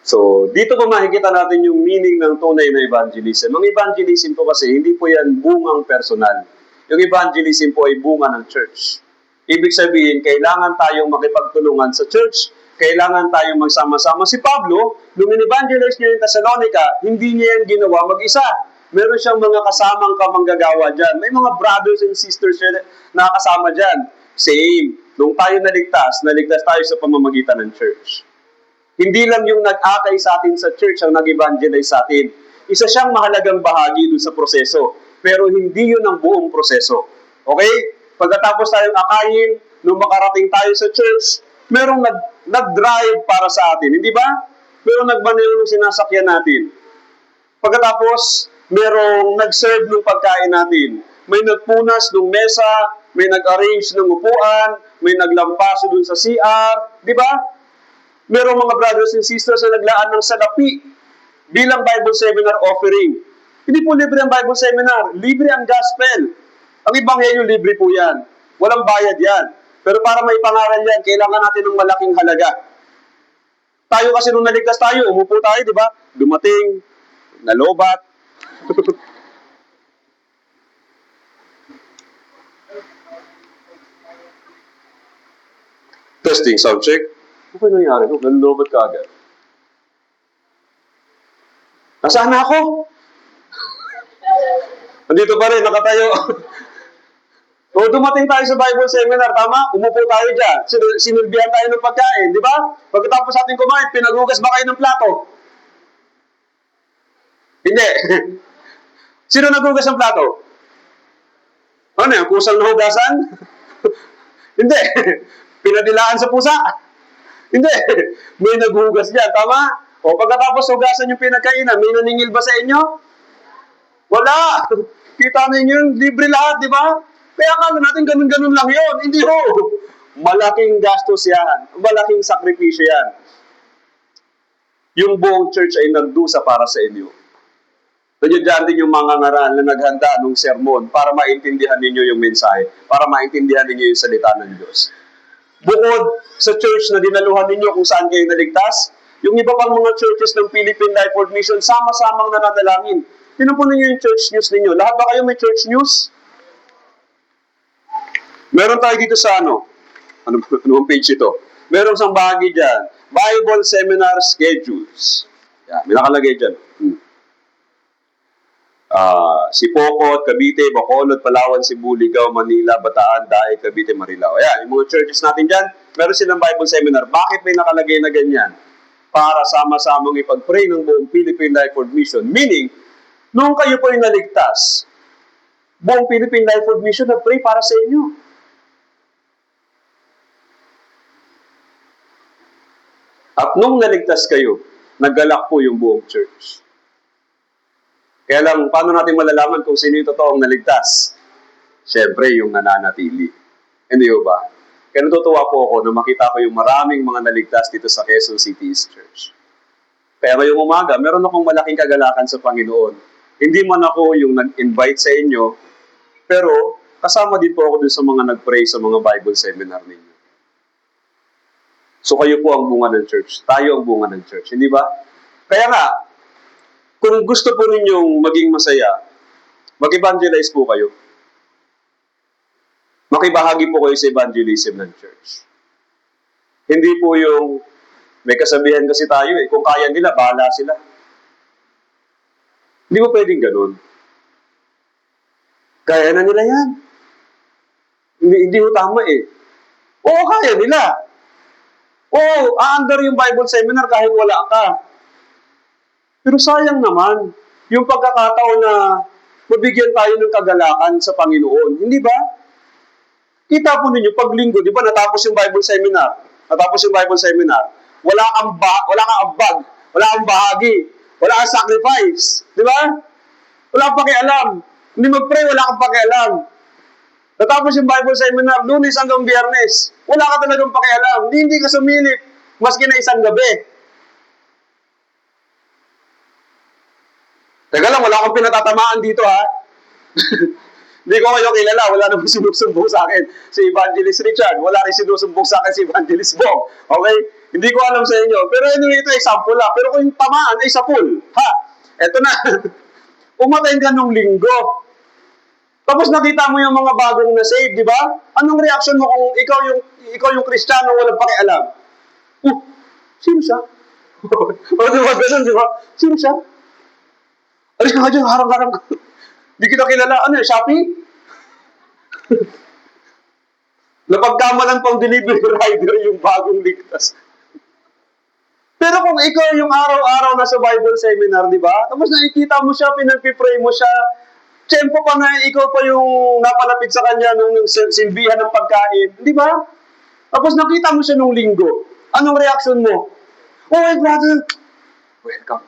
So, dito po makikita natin yung meaning ng tunay na evangelism. Ang evangelism po kasi, hindi po yan bungang personal. Yung evangelism po ay bunga ng church. Ibig sabihin, kailangan tayong makipagtulungan sa church. Kailangan tayong magsama-sama. Si Pablo, nung in-evangelize niya yung Thessalonica, hindi niya yan ginawa mag-isa. Meron siyang mga kasamang kamanggagawa dyan. May mga brothers and sisters na kasama dyan. Same. Nung tayo naligtas tayo sa pamamagitan ng church. Hindi lang yung nag-akay sa atin sa church ang nag-evangelize sa atin. Isa siyang mahalagang bahagi dun sa proseso. Pero hindi yun ang buong proseso. Okay? Pagkatapos tayong akayin, nung makarating tayo sa church, merong nag-drive para sa atin. Hindi ba? Merong nagmaneho ng sinasakyan natin. Pagkatapos, merong nag-serve ng pagkain natin. May nagpunas ng mesa, may nag-arrange ng upuan, may naglampaso dun sa CR. Di ba? Merong mga brothers and sisters na naglaan ng salapi bilang Bible seminar offering. Hindi po libre ang Bible seminar. Libre ang gospel. Ang ebanghelyo libre po yan. Walang bayad yan. Pero para may pangaral yan, kailangan natin ng malaking halaga. Tayo kasi nung naligtas tayo, umupo tayo, di ba? Dumating, nalobat. Testing, sound check. Ano nangyari? Nalobat ka agad. Nasaan na ako? Nandito pa rin, nakatayo. O dumating tayo sa Bible seminar, tama? Umupo tayo dyan. Sinulbihan tayo ng pagkain, di ba? Pagkatapos ating kumain, pinaghugas ba kayo ng plato? Hindi. Sino naghugas ng plato? Ano yan? Kusang nahugasan? Hindi. Pinadilaan sa pusa? Hindi. May naghugas dyan, tama? O pagkatapos hugasan yung pinagkainan, may naningil ba sa inyo? Wala. Kita ninyo yun, libre lahat, di ba? Kaya akala natin ganun-ganun lang yun. Hindi ho. Malaking gastos yan. Malaking sakripisyo yan. Yung buong church ay nagdusa para sa inyo. Nandiyan din yung mga ngaral na naghanda ng sermon para maintindihan ninyo yung mensahe, para maintindihan ninyo yung salita ng Diyos. Bukod sa church na dinaluhan ninyo kung saan kayo naligtas, yung iba pang mga churches ng Philippine Life World Mission, sama-samang nananalangin. Tinan po ninyo yung church news ninyo. Lahat ba kayo may church news? Meron tayo dito sa anong page ito? Meron isang bahagi dyan. Bible Seminar Schedules. Yan, may nakalagay dyan. Sipokot, Cavite, Bacolod, Palawan, Cebu, Ligao, Manila, Bataan, Dae, Cavite, Marilao. Ayan, yung mga churches natin dyan, meron silang Bible Seminar. Bakit may nakalagay na ganyan? Para sama-samang ipag-pray ng buong Philippine Life World Mission. Meaning, nung kayo po yung naligtas, buong Philippine Life World Mission nag-pray para sa inyo. At nung naligtas kayo, naggalak po yung buong church. Kaya lang, paano natin malalaman kung sino yung totoong naligtas? Siyempre, yung nananatili. Hindi ba? Kaya natutuwa po ako na makita ko yung maraming mga naligtas dito sa Quezon City East Church. Kaya ngayong umaga, meron akong malaking kagalakan sa Panginoon. Hindi man ako yung nag-invite sa inyo, pero kasama din po ako dun sa mga nag-pray sa mga Bible seminar ninyo. So kayo po ang bunga ng church. Tayo ang bunga ng church. Hindi ba? Kaya nga, kung gusto po ninyong maging masaya, mag-evangelize po kayo. Makibahagi po kayo sa evangelism ng church. Hindi po yung, may kasabihan kasi tayo kung kaya nila, bahala sila. Hindi po pwedeng ganun. Kaya na nila yan. Hindi po tama Oo, kaya nila. Oo, aandar yung Bible seminar kahit wala ka. Pero sayang naman, yung pagkakataon na mabigyan tayo ng kagalakan sa Panginoon. Hindi ba? Kita po ninyo, pag linggo, di ba, natapos yung Bible seminar. Wala kang ambag, wala kang bahagi, wala kang sacrifice. Di ba? Wala kang pakialam. Hindi mag-pray, wala kang pakialam. Natapos yung Bible seminar, Lunes hanggang Biyernes. Wala ka talagang pakialam. Hindi ka sumilip, maski na isang gabi. Teka lang, wala akong pinatatamaan dito, ha? Hindi ko kayo kilala. Wala namang sinusumbong sa akin si Evangelist Richard. Wala rin sinusumbong sa akin si Evangelist Bong. Okay? Hindi ko alam sa inyo. Pero anyway, ito example lang. Pero kung yung tamaan ay sa pool, ha? Eto na. Umatay ka nung linggo. Tapos nakita mo yung mga bagong na-save, di ba? Anong reaction mo kung ikaw yung Kristiyano walang pakialam? Sino siya? O, di ba? Ganun, di ba? Sino siya? Alis ka nga dyan, harang-harang ka. Di kita kilala. Ano yun, Shopee? Napagkamalan pang delivery rider yung bagong ligtas. Pero kung ikaw yung araw-araw na sa Bible seminar, di ba? Tapos nakikita mo siya, pinagpipray mo siya, tiyempo pa na ikaw pa yung napalapit sa kanya nung silbihan ng pagkain, di ba? Tapos nakita mo siya nung linggo. Anong reaction mo? Oh, my brother, welcome.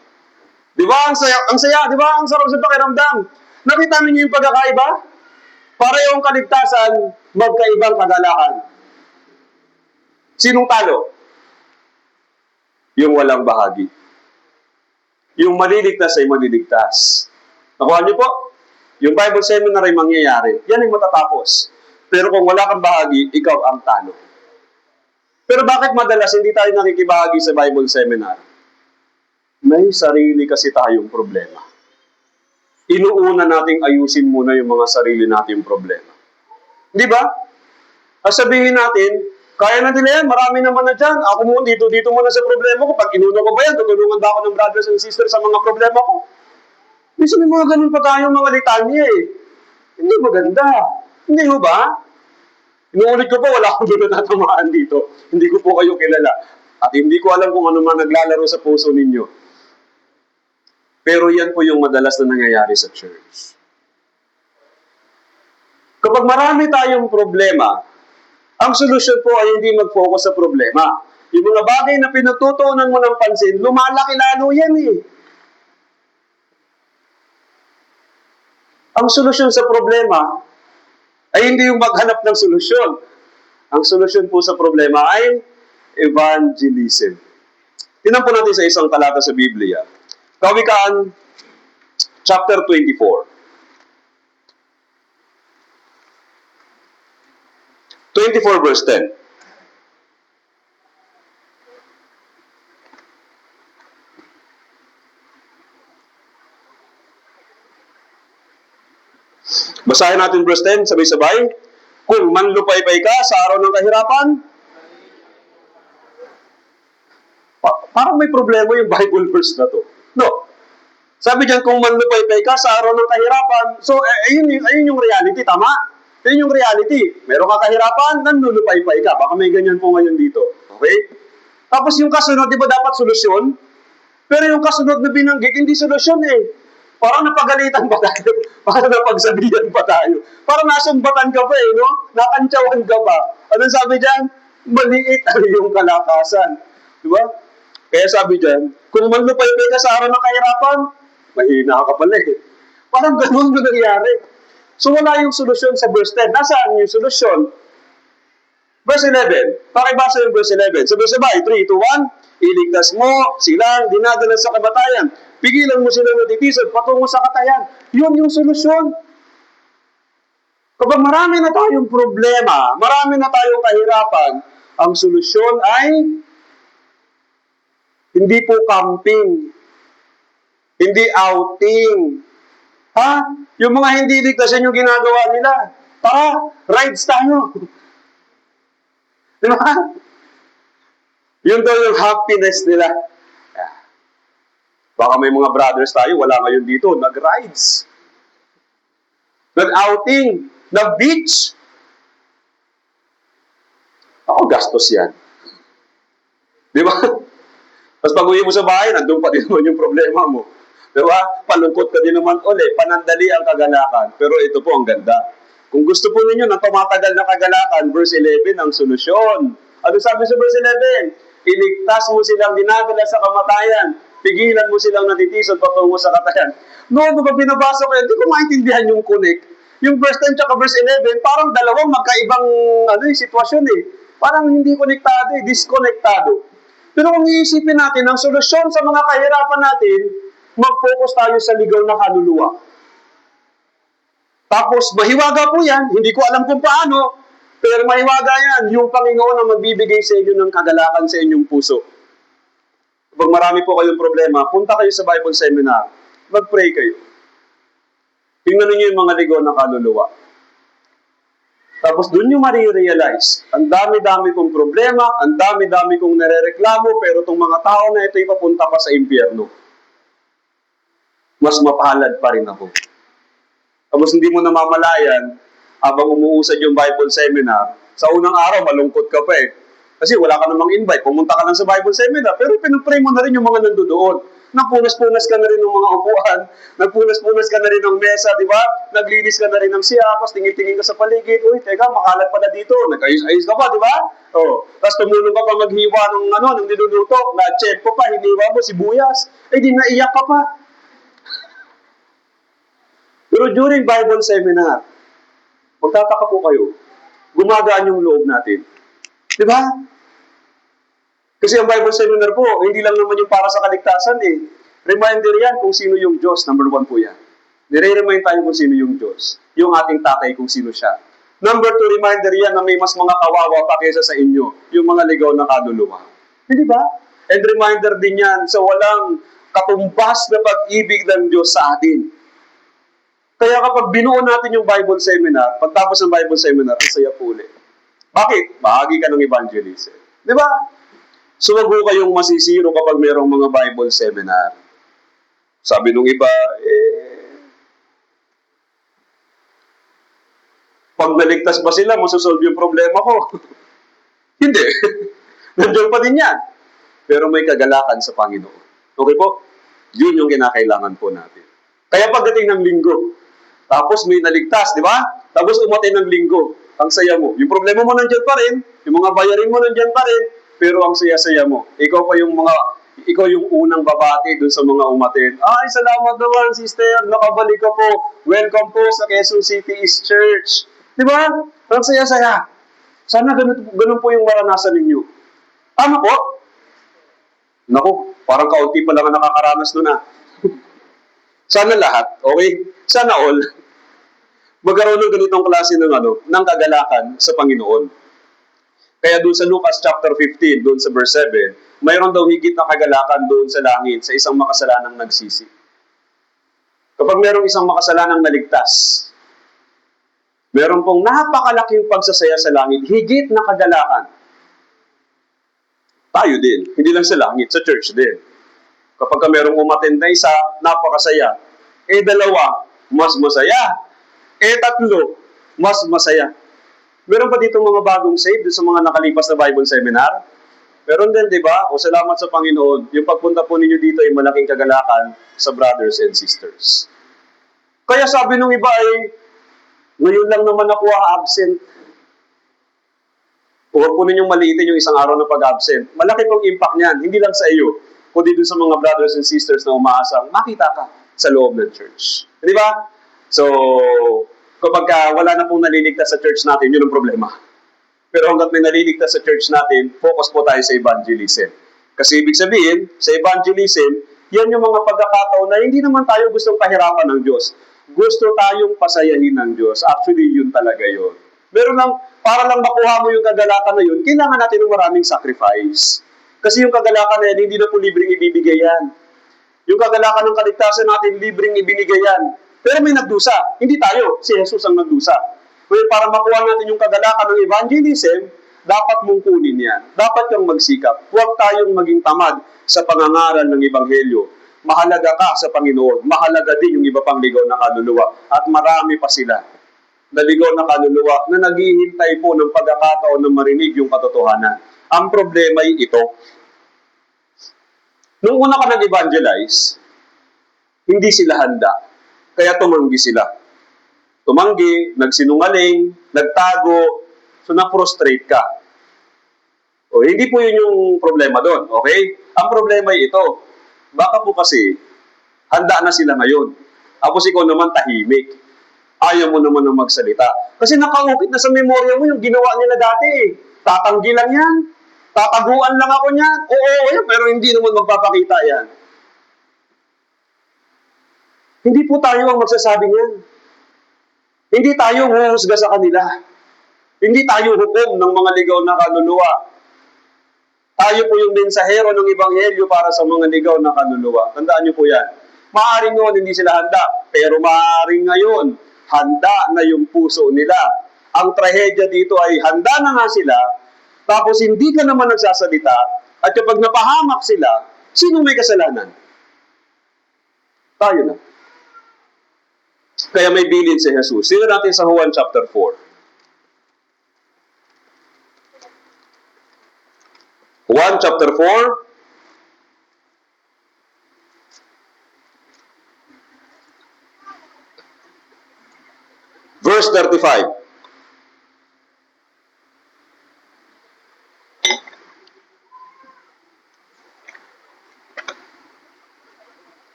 Di ba? Ang saya, di ba? Ang sarap sa pakiramdam. Nakita niyo yung pagkakaiba? Parehong kaligtasan, magkaibang kagalakan. Sinong talo? Yung walang bahagi. Yung maliligtas ay maliligtas. Nakuha niyo po? Yung Bible seminar ay mangyayari. Yan ay matatapos. Pero kung wala kang bahagi, ikaw ang talo. Pero bakit madalas hindi tayo nakikibahagi sa Bible seminar? May sarili kasi tayong problema. Inuuna nating ayusin muna yung mga sarili nating problema. Di ba? Sabihin natin, kaya na nila yan, marami naman na dyan. Ako muna dito muna sa problema ko. Pag inuuna ko ba yan, tutulungan ba ako ng brothers and sisters sa mga problema ko? Minsan may mga ganun pa tayong mga litanya eh. Hindi maganda. Hindi mo ba? Inuulit ko po, wala akong doon natatamaan dito. Hindi ko po kayo kilala. At hindi ko alam kung ano man naglalaro sa puso ninyo. Pero yan po yung madalas na nangyayari sa church. Kapag marami tayong problema, ang solusyon po ay hindi mag-focus sa problema. Yung mga bagay na pinututuunan mo ng pansin, lumalaki lalo yan eh. Ang solusyon sa problema ay hindi yung maghanap ng solusyon. Ang solusyon po sa problema ay evangelism. Tingnan po natin sa isang talata sa Biblia. Kawikaan, chapter 24. 24 verse 10. Basahin natin verse 10, sabay-sabay. Kung manlupaypay ka sa araw ng kahirapan, parang may problema yung Bible verse na to. No. Sabi diyan, kung manlupaypay ka sa araw ng kahirapan, so ayun yung reality, tama? Ayun yung reality. Meron ka kahirapan, nanlulupaypay ka. Baka may ganyan po ngayon dito. Okay? Tapos yung kasunod, di ba dapat solusyon? Pero yung kasunod na binanggit, hindi solusyon eh. Parang napagalitan pa tayo. Parang napagsabihan pa tayo. Parang nasumbatan ka pa eh, no? Nakantsawan ka pa. Anong sabi diyan? Maliit ang iyong kalakasan. Di ba? Kaya sabi diyan, kung manlupaypay ka sa araw ng kahirapan, mahina ka pala eh. Parang ganun na nangyari. So wala yung solusyon sa verse 10. Nasaan yung solusyon? Verse 11. Pakibasa yung verse 11. Sabay-sabay, 3, 2, 1. Iligtas mo silang dinadala sa kamatayan. Pigilan mo silang natitisod patungo sa katayan. Yun yung solusyon. Kapag marami na tayong problema, marami na tayong kahirapan, ang solusyon ay hindi po camping. Hindi outing. Ha? Yung mga hindi ligtas, yung ginagawa nila. Tara, rides tayo. Di ba? Yun daw yung happiness nila. Baka may mga brothers tayo, wala ngayon dito, nag-rides. Nag-outing. Nag-beach. Ako, gastos yan. Di ba? Tapos pag-uwi mo sa bahay, nandun pa din naman yung problema mo. Di ba? Palungkot ka din naman uli. Panandali ang kagalakan. Pero ito po ang ganda. Kung gusto po ninyo ng tumatagal na kagalakan, verse 11 ang solusyon. Ano sabi sa verse 11? Iligtas mo silang dinadala sa kamatayan. Pigilan mo silang natitisod patungo sa katayan. Noon, pag binabasa ko yan, hindi ko maintindihan yung connect. Yung verse 10 tsaka verse 11, parang dalawang magkaibang sitwasyon eh. Parang hindi konektado eh, disconnectado. Pero kung iisipin natin, ang solusyon sa mga kahirapan natin, mag-focus tayo sa ligaw na kaluluwa. Tapos, mahiwaga po yan. Hindi ko alam kung paano, pero mahiwaga yan. Yung Panginoon ang magbibigay sa inyo ng kagalakan sa inyong puso. Kapag marami po kayong problema, punta kayo sa Bible seminar. Mag-pray kayo. Tingnan niyo yung mga ligaw na kaluluwa. Tapos doon nyo marirealize, ang dami-dami kong problema, ang dami-dami kong narereklamo, pero itong mga tao na ito ipapunta pa sa impyerno. Mas mapalad pa rin ako. Tapos hindi mo namamalayan, habang umuusad yung Bible seminar, sa unang araw, malungkot ka pa eh. Kasi wala ka namang invite, pumunta ka lang sa Bible seminar, pero pinupray mo na rin yung mga nandoon. Nagpunas-punas ka na rin ng mga upuan, nagpunas-punas ka na rin ng mesa, di ba? Naglinis ka na rin ng siyapos, tingin-tingin ka sa paligid, uy, teka, makalat pala dito, nag-ayos-ayos ka pa, di ba? Oh, tapos tumulong ka pa maghiwa ng niluluto, na-check ko pa, hiniwa mo, sibuyas, di naiyak ka pa. Pero during Bible seminar, magtataka po kayo, gumagaan yung loob natin. Di ba? Kasi ang Bible seminar po, hindi lang naman yung para sa kaligtasan eh. Reminder yan kung sino yung Diyos. Number 1 po yan. Nire-remind tayo kung sino yung Diyos. Yung ating tatay kung sino siya. Number 2, reminder yan na may mas mga kawawa pa kaysa sa inyo. Yung mga ligaw na kaluluwa. Hindi ba? And reminder din yan sa walang katumbas na pag-ibig ng Diyos sa atin. Kaya kapag binuo natin yung Bible seminar, pagtapos ng Bible seminar, ang saya po ulit. Bakit? Bahagi ka ng evangelism. Di ba? So wag mo kayong masisiro kapag mayroong mga Bible seminar. Sabi nung iba, pag naligtas ba sila, masosolve yung problema ko? Hindi. Nandiyan pa din yan. Pero may kagalakan sa Panginoon. Okay po? Yun yung kinakailangan po natin. Kaya pagdating ng linggo, tapos may naligtas, di ba? Tapos umatay ng linggo, ang saya mo. Yung problema mo nandiyan pa rin, yung mga bayarin mo nandiyan pa rin, pero ang saya-saya mo. Ikaw yung unang babati dun sa mga umatin. Ay, salamat naman, sister, nakabalik ka po. Welcome po sa Quezon City East Church. Di ba? Ang saya-saya. Sana ganun po yung maranasan ninyo. Tama po? Naku, parang kaunti pa lang ang nakakaranas doon ah. Sana lahat, okay? Sana all. Magkaroon ng ganitong klase ng kagalakan sa Panginoon. Kaya doon sa Lucas chapter 15, doon sa verse 7, mayroon daw higit na kagalakan doon sa langit sa isang makasalanang nagsisi. Kapag mayroong isang makasalanang naligtas, mayroon pong napakalaking pagsasaya sa langit, higit na kagalakan. Tayo din, hindi lang sa langit, sa church din. Kapag mayroong umattend na isa, napakasaya. Dalawa, mas masaya. Tatlo, mas masaya. Meron pa dito mga bagong saved sa mga nakalipas na Bible seminar? Meron din, di ba? O salamat sa Panginoon, yung pagpunta po ninyo dito ay malaking kagalakan sa brothers and sisters. Kaya sabi nung iba ay, ngayon lang naman ako absent. Huwag po ninyong maliitin yung isang araw na pag-absent. Malaki pong impact niyan, hindi lang sa iyo, kundi dun sa mga brothers and sisters na umaasang makita ka sa loob ng church. Di ba? So, kapag wala na pong naliligtas sa church natin, yun ang problema. Pero hanggat may naliligtas sa church natin, focus po tayo sa evangelism. Kasi ibig sabihin, sa evangelism, yan yung mga pagkakataon na hindi naman tayo gustong pahirapan ng Diyos. Gusto tayong pasayahin ng Diyos. Actually, yun talaga yun. Pero para lang makuha mo yung kagalakan na yun, kailangan natin ng maraming sacrifice. Kasi yung kagalakan na yan, hindi na po libreng ibibigay yan. Yung kagalakan ng kaligtasan natin, libreng ibinigay yan. Pero may nagdusa. Hindi tayo. Si Jesus ang nagdusa. Well, para makuha natin yung kagalakan ng evangelism, dapat mong kunin yan. Dapat kang magsikap. Huwag tayong maging tamad sa pangangaral ng Ebanghelyo. Mahalaga ka sa Panginoon. Mahalaga din yung iba pang ligaw na kaluluwa. At marami pa sila na ligaw na kaluluwa na naghihintay po ng pagkakataon na marinig yung katotohanan. Ang problema ay ito. Nung una ka nag-evangelize, hindi sila handa. Kaya tumanggi sila. tumanggi, nagsinungaling, nagtago, so na-frustrate ka. O, hindi po yun yung problema doon, okay? Ang problema ay ito. Baka po kasi, handa na sila ngayon. Tapos ikaw naman tahimik. Ayaw mo naman na magsalita. Kasi nakaukit na sa memorya mo yung ginawa nila dati. Tatanggi lang yan. Tataguan lang ako niyan. Oo, pero hindi naman magpapakita yan. Hindi po tayo ang magsasabi niyan. Hindi tayo huhusga sa kanila. Hindi tayo hukom ng mga ligaw na kaluluwa. Tayo po yung mensahero ng Ebanghelyo para sa mga ligaw na kaluluwa. Tandaan niyo po yan. Maaaring noon hindi sila handa, pero maaaring ngayon, handa na yung puso nila. Ang trahedya dito ay handa na nga sila, tapos hindi ka naman nagsasalita, at kapag napahamak sila, sino may kasalanan? Tayo na. Kaya may bilin si Jesus. Sino natin sa Juan chapter 4. Juan chapter 4. Verse 35.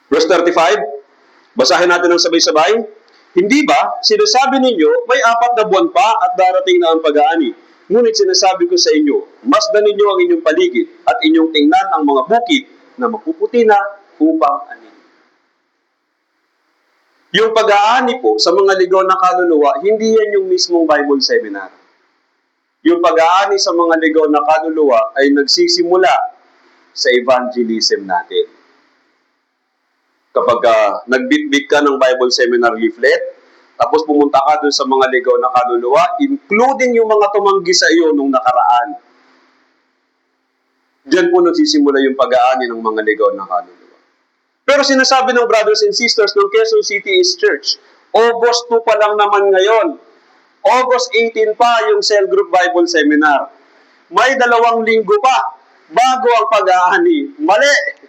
Verse 35, basahin natin ng sabay-sabay. Hindi ba, sinasabi ninyo, may 4 na buwan pa at darating na ang pag-aani. Ngunit sinasabi ko sa inyo, masdan ninyo ang inyong paligid at inyong tingnan ang mga bukid na mapuputi na upang anin. Yung pag-aani po sa mga ligaw na kaluluwa, hindi yan yung mismong Bible seminar. Yung pag-aani sa mga ligaw na kaluluwa ay nagsisimula sa evangelism natin. Kapag nagbitbit ka ng Bible seminar leaflet, tapos pumunta ka dun sa mga ligaw na kaluluwa, including yung mga tumanggi sa iyo nung nakaraan. Diyan po nagsisimula yung pag-aani ng mga ligaw na kaluluwa. Pero sinasabi ng brothers and sisters ng Quezon City East Church, August 2 pa lang naman ngayon. August 18 pa yung Cell Group Bible Seminar. May 2 linggo pa bago ang pag-aani. Mali!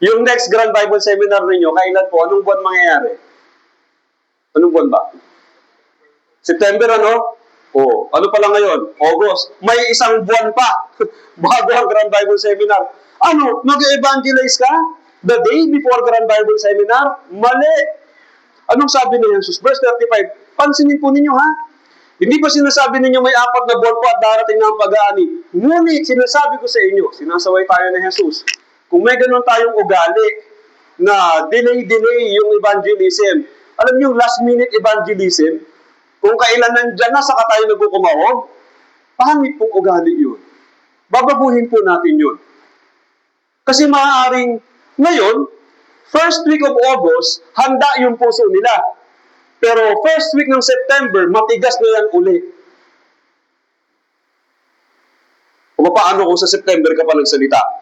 Yung next Grand Bible Seminar ninyo, kailan po? Anong buwan mangyayari? Anong buwan ba? September, ano? O, ano pa lang ngayon? August. May 1 buwan pa bago ang Grand Bible Seminar. Ano? Mag-evangelize ka? The day before Grand Bible Seminar? Mali! Anong sabi ni Jesus? Verse 35, pansinin po ninyo ha? Hindi pa sinasabi ninyo may 4 na buwan pa at darating na ang pag-aani. Ngunit sinasabi ko sa inyo, sinasaway tayo ni Jesus, kung may ganun tayong ugali na delay yung evangelism, alam niyo, last minute evangelism, kung kailan nandyan na saka tayo nagkukumahog, pangit pong ugali yun. Babaguhin po natin yun. Kasi maaaring ngayon, first week of August, handa yung puso nila. Pero first week ng September, matigas na yan uli. O paano kung sa September ka pa nagsalita?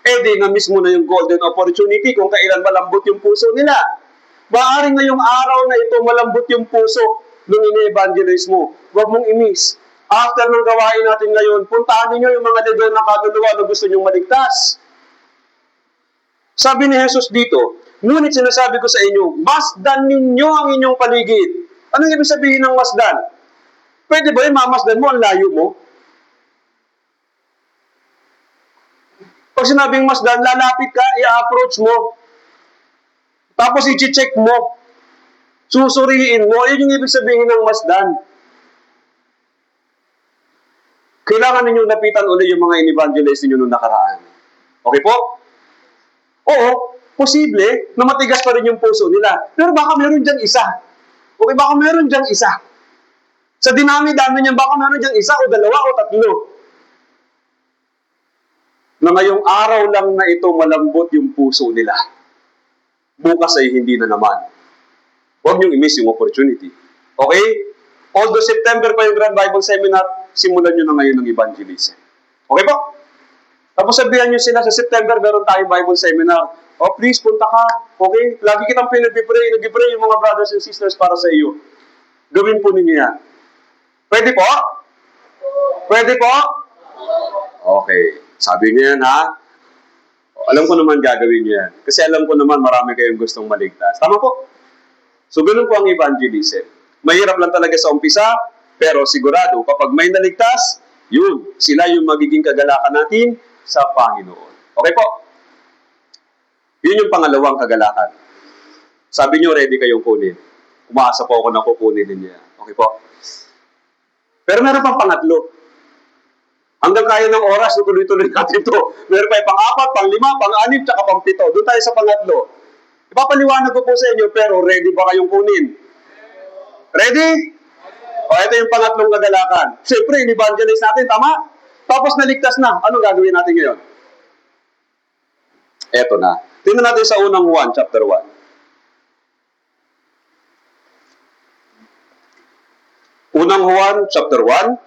Di na-miss mo na yung golden opportunity kung kailan malambot yung puso nila. Maaaring ngayong araw na ito malambot yung puso nung ini-evangelize mo. Huwag mong i-miss. After ng gawain natin ngayon, puntahan ninyo yung mga ligaw na kaluluwa na gusto nyong maligtas. Sabi ni Jesus dito, ngunit sinasabi ko sa inyo, masdan ninyo ang inyong paligid. Anong ibig sabihin ng masdan? Pwede ba yung mamasdan mo, ang layo mo? Pag sinabing masdan, lalapit ka, i-approach mo. Tapos i-check mo. Susuriin mo. Ayun yung ibig sabihin ng masdan. Kailangan ninyong lapitan ulit yung mga in-evangelize ninyo nung nakaraan. Okay po? Oo, posible na matigas pa rin yung puso nila. Pero baka meron dyan isa. Okay, baka meron dyan isa. Sa dinami-dami niyan, baka meron dyan isa o 2 o 3. Na ngayong araw lang na ito malambot yung puso nila. Bukas ay hindi na naman. Huwag niyong i-miss yung opportunity. Okay? Although September pa yung Grand Bible Seminar, simulan niyo na ngayon ng evangelism. Okay po? Tapos sabihan niyo sila sa September, meron tayong Bible Seminar. Oh, please, punta ka. Okay? Lagi kitang pinag-pray. Nag-pray yung mga brothers and sisters para sa iyo. Gawin po ninyo yan. Pwede po? Pwede po? Okay. Sabi niyo yan, ha? Alam ko naman gagawin niyo yan. Kasi alam ko naman marami kayong gustong maligtas. Tama po? So, ganun po ang evangelism. Mahirap lang talaga sa umpisa, pero sigurado, kapag may naligtas, yun, sila yung magiging kagalakan natin sa Panginoon. Okay po? Yun yung pangalawang kagalakan. Sabi niyo, ready kayong kunin. Umaasa po ako na kukunin ninyo yan. Okay po? Pero meron pang pangatlo. Hanggang kaya ng oras, tuloy-tuloy natin ito. Meron pa yung pang-apat, pang-lima, pang-anim, tsaka pang-pito. Doon tayo sa pangatlo. Ipapaliwanag ko po sa inyo, pero ready ba kayong kunin? Ready? O, ito yung pangatlong kagalakan. Siyempre, in-evangelize natin, tama? Tapos naligtas na. Anong gagawin natin ngayon? Eto na. Tingnan natin sa unang Juan, chapter 1. Unang Juan, chapter 1.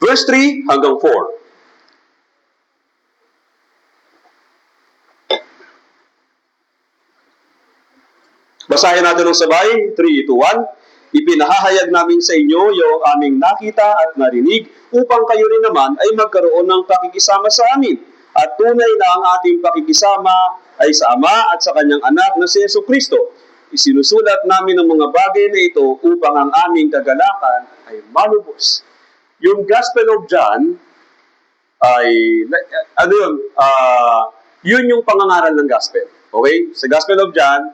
Verse 3 hanggang 4. Basahin natin ng sabay, 3, 2, 1. Ipinahahayag namin sa inyo yung aming nakita at narinig upang kayo rin naman ay magkaroon ng pakikisama sa amin. At tunay na ang ating pakikisama ay sa Ama at sa Kanyang Anak na si Jesucristo. Isinusulat namin ang mga bagay na ito upang ang aming kagalakan ay malubos. Yung Gospel of John ay, yun yung pangangaral ng Gospel. Okay? Sa Gospel of John,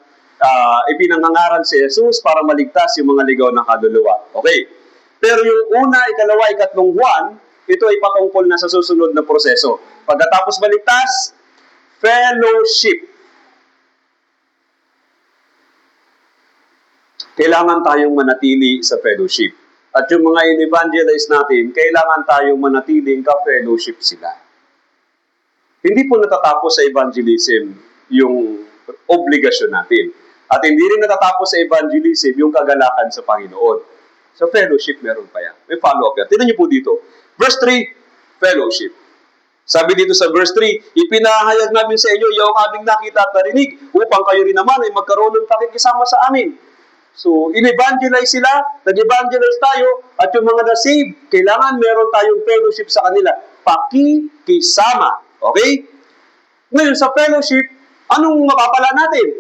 ipinangangaral si Jesus para maligtas yung mga ligaw ng kaluluwa. Okay? Pero yung una, ikalawa, ikatlong Juan, ito ay patungkol na sa susunod na proseso. Pagkatapos maligtas, fellowship. Kailangan tayong manatili sa fellowship. At yung mga in-evangelize natin, kailangan tayong manatiling ka-fellowship sila. Hindi po natatapos sa evangelism yung obligasyon natin. At hindi rin natatapos sa evangelism yung kagalakan sa Panginoon. Sa fellowship, meron pa yan. May follow-up yan. Tignan niyo po dito. Verse 3, fellowship. Sabi dito sa verse 3, ipinahayag namin sa inyo yung aming nakita at narinig upang kayo rin naman ay magkaroon ng pakikisama sa amin. So, in-evangelize sila, nag-evangelize tayo, at yung mga na-save, kailangan meron tayong fellowship sa kanila. Pakikisama. Okay? Ngayon, sa fellowship, anong mapapala natin?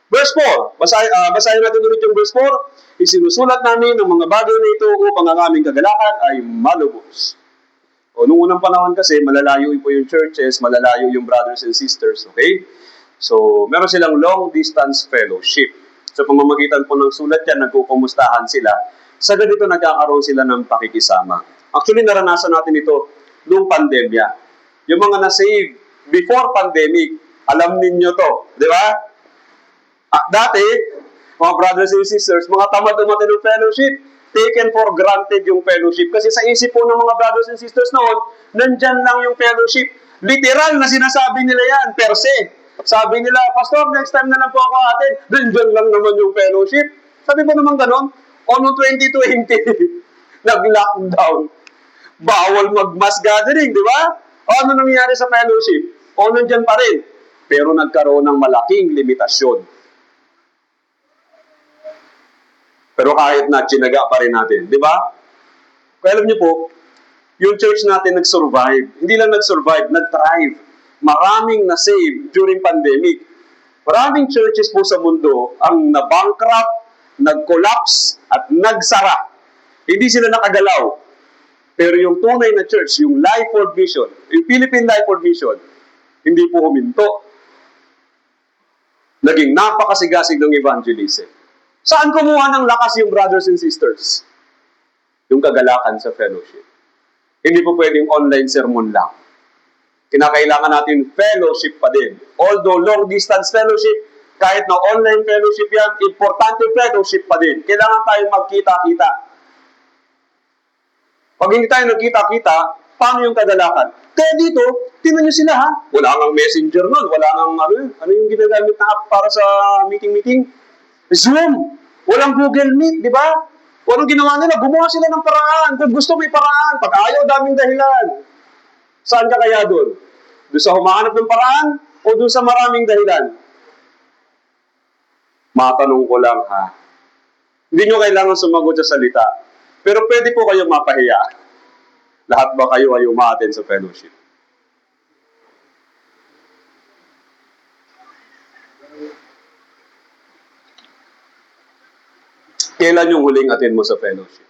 Verse 4. Basahin natin ulit yung verse 4. Isinusulat namin ang mga bagay na ito upang ang aming kagalakan ay malubos. O, nung unang panahon kasi, malalayo po yung churches, malalayo yung brothers and sisters. Okay? So, meron silang long-distance fellowship. Sa pamamagitan po ng sulat yan, nagkukumustahan sila. Sa ganito, nagkakaroon sila ng pakikisama. Actually, naranasan natin ito noong pandemya. Yung mga na-save before pandemic, alam ninyo to. Di ba? Dati, mga brothers and sisters, mga tamad umatin ng fellowship, taken for granted yung fellowship. Kasi sa isip po ng mga brothers and sisters noon, nandyan lang yung fellowship. Literal na sinasabi nila yan, per se. Sabi nila, Pastor, next time na lang po ako atin. Nandyan lang naman yung fellowship. Sabi po naman ganon, o noong 2020, nag-lockdown. Bawal mag-mass gathering, di ba? O ano nangyayari sa fellowship? O nandyan pa rin. Pero nagkaroon ng malaking limitasyon. Pero kahit na, tsinaga pa rin natin, di ba? Kaya alam niyo po, yung church natin nag-survive. Hindi lang nag-survive, nag-thrive. Maraming na-save during pandemic. Maraming churches po sa mundo ang na-bankrupt, nag-collapse, at nagsara. Hindi sila nakagalaw. Pero yung tunay na church, yung Life World Mission, yung Philippine Life World Mission, hindi po huminto. Naging napakasigasig ng evangelism. Saan kumuha ng lakas yung brothers and sisters? Yung kagalakan sa fellowship. Hindi po pwedeng online sermon lang. Kinakailangan natin fellowship pa din. Although long-distance fellowship, kahit na online fellowship yan, importante fellowship pa din. Kailangan tayong magkita-kita. Pag hindi tayo nagkita-kita, paano yung kagalakan? Kaya dito, tingnan nyo sila ha. Wala nang messenger nun. Wala nang ano yung ginagamit na app para sa meeting-meeting? Zoom. Walang Google Meet, di ba? Anong ginawa nila? Gumawa sila ng paraan. Kung gusto may paraan. Pag ayaw, daming dahilan. Saan ka kaya doon? Doon sa humahanap ng paraan o doon sa maraming dahilan? Matanong ko lang ha. Hindi nyo kailangan sumagot sa salita. Pero pwede po kayong mapahiya. Lahat ba kayo ay umaattend sa fellowship? Kailan yung huling attend mo sa fellowship?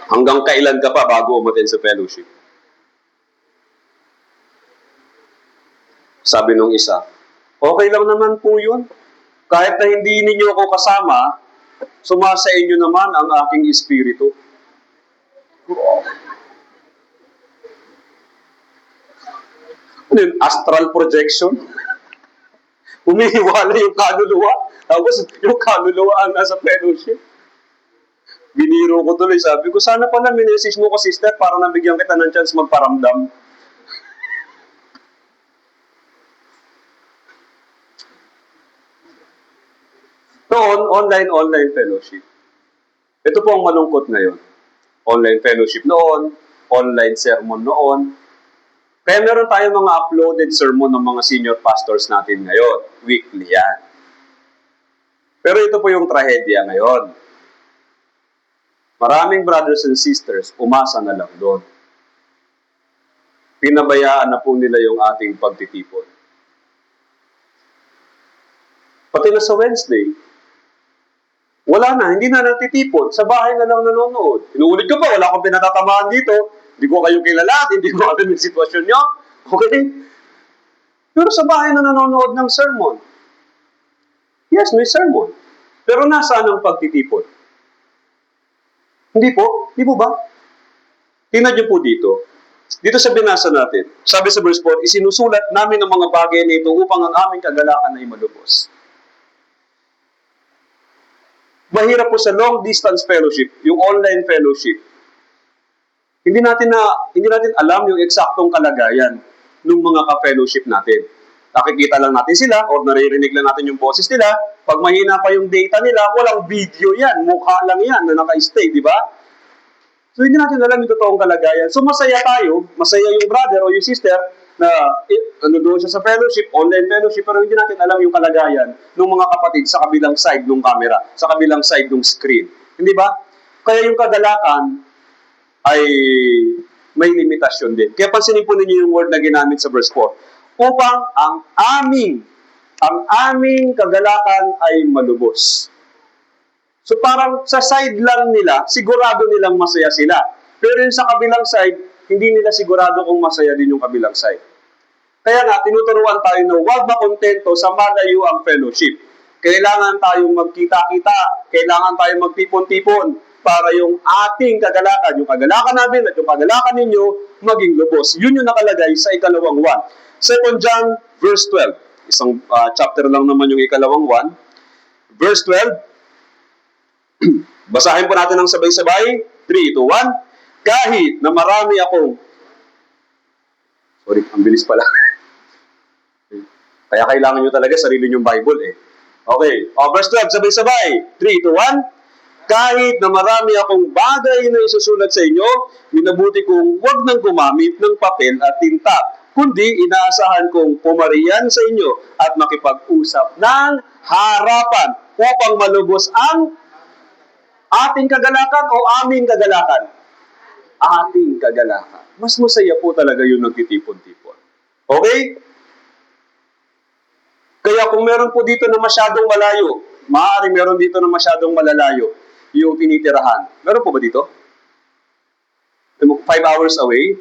Hanggang kailan ka pa bago umattend sa fellowship? Sabi nung isa, okay lang naman po yun. Kahit na hindi ninyo ako kasama, sumasa inyo naman ang aking espiritu. Ano yun? Astral projection? Umihiwala yung kaluluwa. Tapos yung kaluluwa ang nasa fellowship. Biniro ko tuloy. Sabi ko, sana pala minessage mo ko, sister, para nabigyan kita ng chance magparamdam. Noon, online fellowship. Ito po ang malungkot ngayon. Online fellowship noon, online sermon noon. Kaya meron tayong mga uploaded sermon ng mga senior pastors natin ngayon. Weekly yan. Pero ito po yung trahedya ngayon. Maraming brothers and sisters, umasa na lang doon. Pinabayaan na po nila yung ating pagtitipon. Pati na sa Wednesday, wala na, hindi na natitipon. Sa bahay na lang nanonood. Inuulit ko pa, wala akong pinatatamaan dito. Hindi ko kayo kilala, hindi ko alam yung sitwasyon nyo. Okay? Pero sa bahay na nanonood ng sermon. Yes, may sermon. Pero nasaan ang pagtitipon? Hindi po? Di po ba? Tingnan niyo po dito. Dito sa binasa natin, sabi sa verse 4, isinusulat namin ang mga bagay nito upang ang aming kagalakan ay malubos. Mahirap po sa long distance fellowship, yung online fellowship. Hindi natin alam yung eksaktong kalagayan ng mga ka-fellowship natin. Nakikita lang natin sila or naririnig lang natin yung boses nila. Pag mahina pa yung data nila, walang video yan, mukha lang yan na naka-stay, di ba? So hindi natin alam yung totoong kalagayan. So masaya tayo, masaya yung brother o yung sister na doon siya sa fellowship, online fellowship, pero hindi natin alam yung kalagayan ng mga kapatid sa kabilang side ng camera, sa kabilang side ng screen. Hindi ba? Kaya yung kagalakan ay may limitasyon din. Kaya pansinin po ninyo yung word na ginamit sa verse 4. Upang ang aming kagalakan ay malubos. So parang sa side lang nila, sigurado nilang masaya sila. Pero yung sa kabilang side, hindi nila sigurado kung masaya din yung kabilang side. Kaya nga, tinuturuan tayo na huwag makontento sa malayo ang fellowship. Kailangan tayong magkita-kita, kailangan tayong magtipon-tipon para yung ating kagalakan, yung kagalakan namin at yung kagalakan ninyo, maging lubos. Yun yung nakalagay sa ikalawang 1. 2 John, verse 12. Isang chapter lang naman yung ikalawang 1. Verse 12, basahin po natin ng sabay-sabay. 3, 2, 1. Kahit na marami akong... Sorry, ang bilis pala. Kaya kailangan nyo talaga sarili nyong Bible eh. Okay. Verse 12, sabay-sabay. 3, 2, 1. Kahit na marami akong bagay na isusulat sa inyo, minabuti kong huwag nang gumamit ng papel at tinta, kundi inaasahan kong pumariyan sa inyo at makipag-usap ng harapan upang malubos ang ating kagalakan o aming kagalakan? Ating kagalakan. Mas masaya po talaga yung nagtitipon-tipon. Okay? Kaya kung meron po dito na masyadong malayo, maaaring meron dito na masyadong malalayo yung tinitirahan. Meron po ba dito? 5 hours away?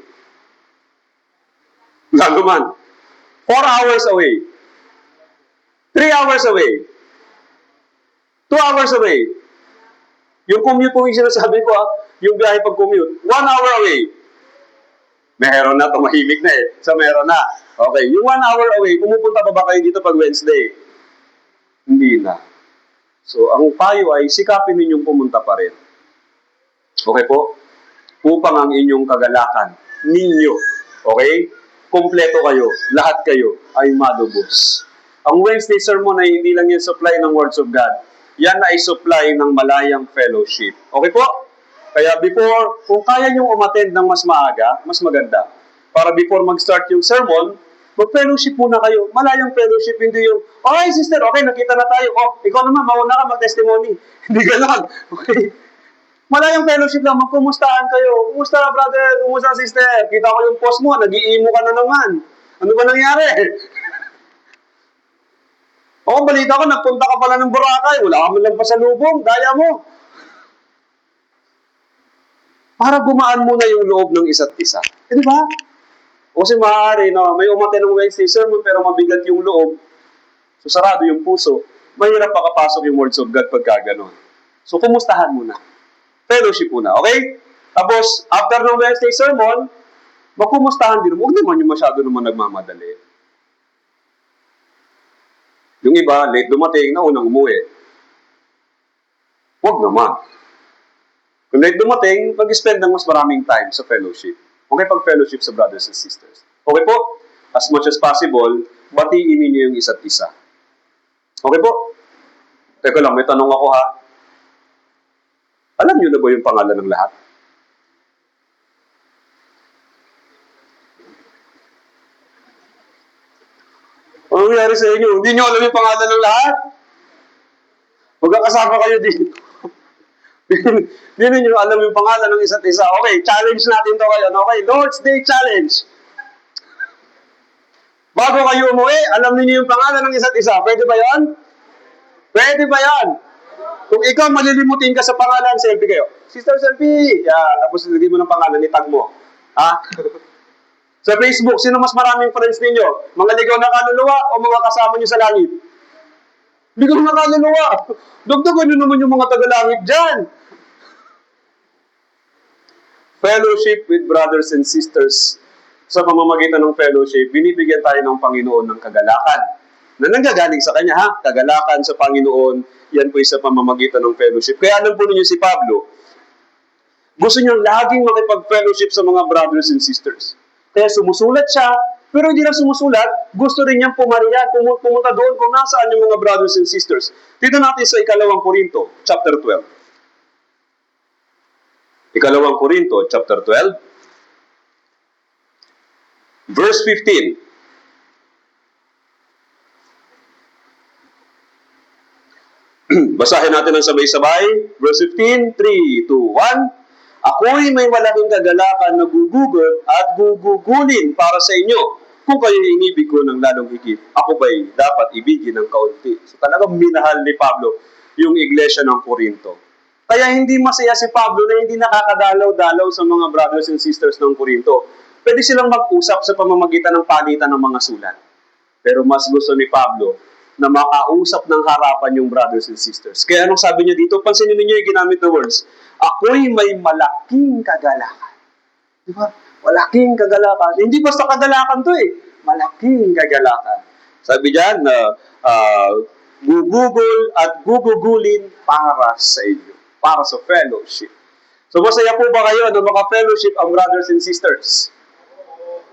Lalo man. 4 hours away. 3 hours away. 2 hours away. Yung commute po yung sinasabi ko, yung biyahe pag commute, 1 hour away. Meron na, tumahimik na eh. So meron na. Okay, yung 1 hour away, pumupunta pa ba kayo dito pag Wednesday? Hindi na. So ang payo ay sikapin ninyong pumunta pa rin. Okay po? Upang ang inyong kagalakan, ninyo, okay? Kompleto kayo, lahat kayo ay malubos. Ang Wednesday sermon ay hindi lang yung supply ng words of God. Yan ay supply ng malayang fellowship. Okay po? Kaya kung kaya nyo umattend ng mas maaga, mas maganda. Para before mag-start yung sermon, Mag-fellowship muna kayo. Malayang fellowship, hindi yung, okay, sister, okay, nakita na tayo. Oh, ikaw naman, mauna ka mag-testimony. Hindi ganon. Okay. Malayang fellowship lang, magkumustahan kayo. Kumusta brother? Kumusta sister? Kita ko yung post mo, nag-iimo ka na naman. Ano ba nangyari? Oo, balita ko, nagpunta ka pala ng Boracay. Wala ka man lang pasalubong. Daya mo. Para gumaan muna yung loob ng isa't isa. Di ba? O kasi maaari na may umate ng Wednesday sermon pero mabigat yung loob. So sarado yung puso. Mahirap makapasok yung words of God pagka ganon. So kumustahan muna. Fellowship muna. Okay? Tapos, after ng Wednesday sermon, makumustahan din. Huwag naman yung masyado naman nagmamadali. Yung iba, late dumating na unang umuwi. Huwag naman. Kung late dumating, mag-spend ng mas maraming time sa fellowship. Okay pag-fellowship sa brothers and sisters. Okay po? As much as possible, batiin ninyo yung isa't isa. Okay po? Teka lang, may tanong ako ha. Alam niyo na ba yung pangalan ng lahat? Ano nangyari sa inyo? Hindi niyo alam yung pangalan ng lahat? Magkakasama kayo dito. Hindi niyo alam yung pangalan ng isa't isa. Okay, challenge natin to kayo. Okay, Lord's Day Challenge. Bago kayo umuwi, alam niyo yung pangalan ng isa't isa. Pwede ba yan? Pwede ba yan? Kung ikaw malilimutin ka sa pangalan, selfie kayo. Sister, selfie! Tapos nilagay mo ng pangalan, itag mo. Ha? Sa Facebook, sino mas maraming friends ninyo? Mga ligaw na kaluluwa o mga kasama nyo sa langit? Ligaw na kaluluwa! Dagdagan nyo naman yung mga tagalangit dyan! Fellowship with brothers and sisters. Sa pamamagitan ng fellowship, binibigyan tayo ng Panginoon ng kagalakan. Na nanggagaling sa Kanya, ha? Kagalakan sa Panginoon, yan po sa pamamagitan ng fellowship. Kaya alam po ninyo si Pablo, gusto niyang laging makipag-fellowship sa mga brothers and sisters. Kaya sumusulat siya, pero hindi lang sumusulat, gusto rin niyang pumariyan, pumunta doon kung nasaan yung mga brothers and sisters. Dito natin sa 2 Korinto, chapter 12. 2 Korinto, chapter 12, verse 15. Basahin natin ang sabay-sabay. Verse 15, 3, 2, 1. Ako'y may malaking kagalakan na gugugol at gugugulin para sa inyo kung kayo inibig ko ng lalong higit. Ako ba'y dapat ibigin ng kaunti? So talagang minahal ni Pablo yung iglesia ng Korinto. Kaya hindi masaya si Pablo na hindi nakakadalaw-dalaw sa mga brothers and sisters ng Korinto. Pwede silang mag-usap sa pamamagitan ng palitan ng mga sulat. Pero mas gusto ni Pablo na makausap ng harapan yung brothers and sisters. Kaya anong sabi niya dito? Pansinin niyo yung ginamit na words. Ako'y may malaking kagalakan. Di ba? Malaking kagalakan. Hindi basta kagalakan to eh. Malaking kagalakan. Sabi diyan na gugugol at gugugulin para sa inyo. Para sa fellowship. So masaya po ba kayo na maka-fellowship ang brothers and sisters?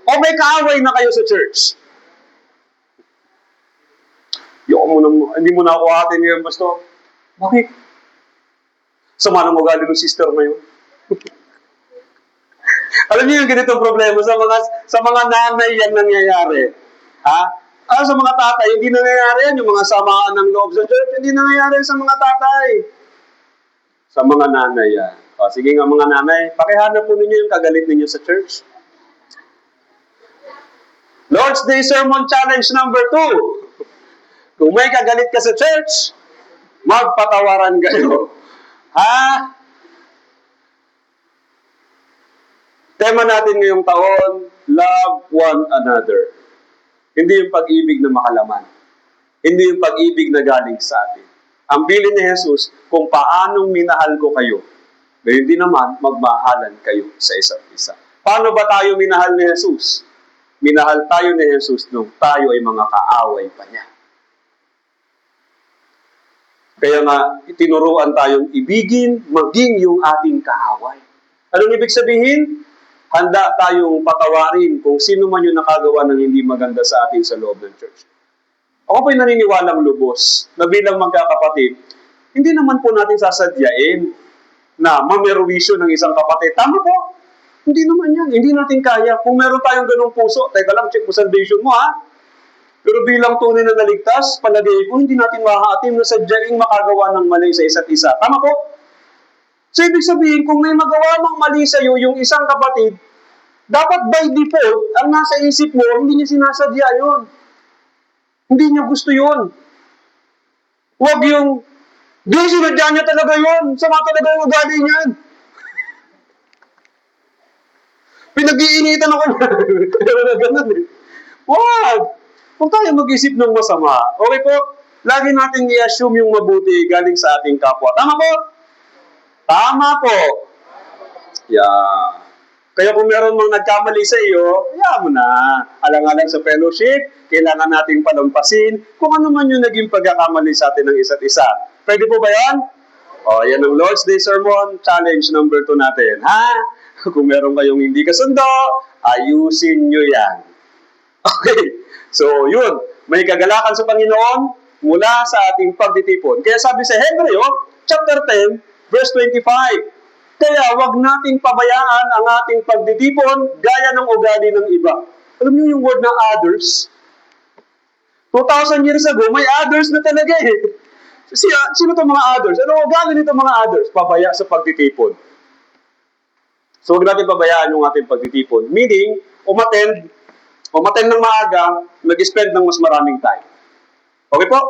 O may kaaway na kayo sa church? Hindi mo na ako atin ngayon, Pastor. Bakit? Sama ng ugali ng sister na yun. Alam niyo yung ganitong problema sa mga nanay yan nangyayari. Ha? Sa mga tatay, hindi nangyayari yan. Yung mga samaan ng loob sa church, hindi nangyayari sa mga tatay. Sa mga nanay yan. O, sige nga mga nanay, pakihanap po ninyo yung kagalit ninyo sa church. Lord's Day Sermon Challenge number 2. Kung may kagalit ka sa church, magpatawaran kayo. Ha? Tema natin ngayong taon, love one another. Hindi yung pag-ibig na makalaman. Hindi yung pag-ibig na galing sa atin. Ang bilin ni Jesus, kung paanong minahal ko kayo, gayon din naman, magmahalan kayo sa isa't isa. Paano ba tayo minahal ni Jesus? Minahal tayo ni Jesus nung tayo ay mga kaaway pa niya. Kaya nga, tinuruan tayong ibigin, maging yung ating kaaway. Anong ibig sabihin? Handa tayong patawarin kung sino man yung nakagawa ng hindi maganda sa atin sa loob ng church. Ako po'y naniniwalang lubos na bilang magkakapatid, hindi naman po natin sasadyain na mamerwisyo ng isang kapatid. Tama po. Hindi naman yan. Hindi natin kaya. Kung meron tayong ganung puso, teka lang, check mo salvation mo, ha? Pero bilang tunay na naligtas, palagay ko, hindi natin mahaatim na sadyaing makagawa ng mali sa isa't isa. Tama po? So, ibig sabihin, kung may magawa mang mali sa'yo yung isang kapatid, dapat by default, ang nasa isip mo, hindi niya sinasadya yun. Hindi niya gusto yun. Huwag yung, di, sinadya niya talaga yun. Sama talaga yung ugali niyan. Pinag-iinitan ako na. Pero na ganun eh. Huwag! Huwag tayo mag-isip ng masama. Okay po? Lagi natin i-assume yung mabuti galing sa ating kapwa. Tama po? Tama po. Yeah. Kaya kung meron mong nagkamali sa iyo, hayaan mo na. Alang-alang sa fellowship, kailangan nating palampasin kung ano man yung naging pagkakamali sa atin ng isa't isa. Pwede po ba yan? O, yan ang Lord's Day Sermon, challenge number 2 natin. Ha? Kung meron kayong hindi kasundo, ayusin nyo yan. Okay. So, yun. May kagalakan sa Panginoon mula sa ating pagtitipon. Kaya sabi sa Hebreo, chapter 10, verse 25, kaya wag nating pabayaan ang ating pagtitipon gaya ng ugali ng iba. Alam niyo yung word na others? 2,000 years ago, may others na talaga eh. Sino itong mga others? Ano ugali nito mga others? Pabaya sa pagtitipon. So, wag natin pabayaan yung ating pagtitipon. Meaning, umattend ng maaga, mag-spend ng mas maraming time. Okay po?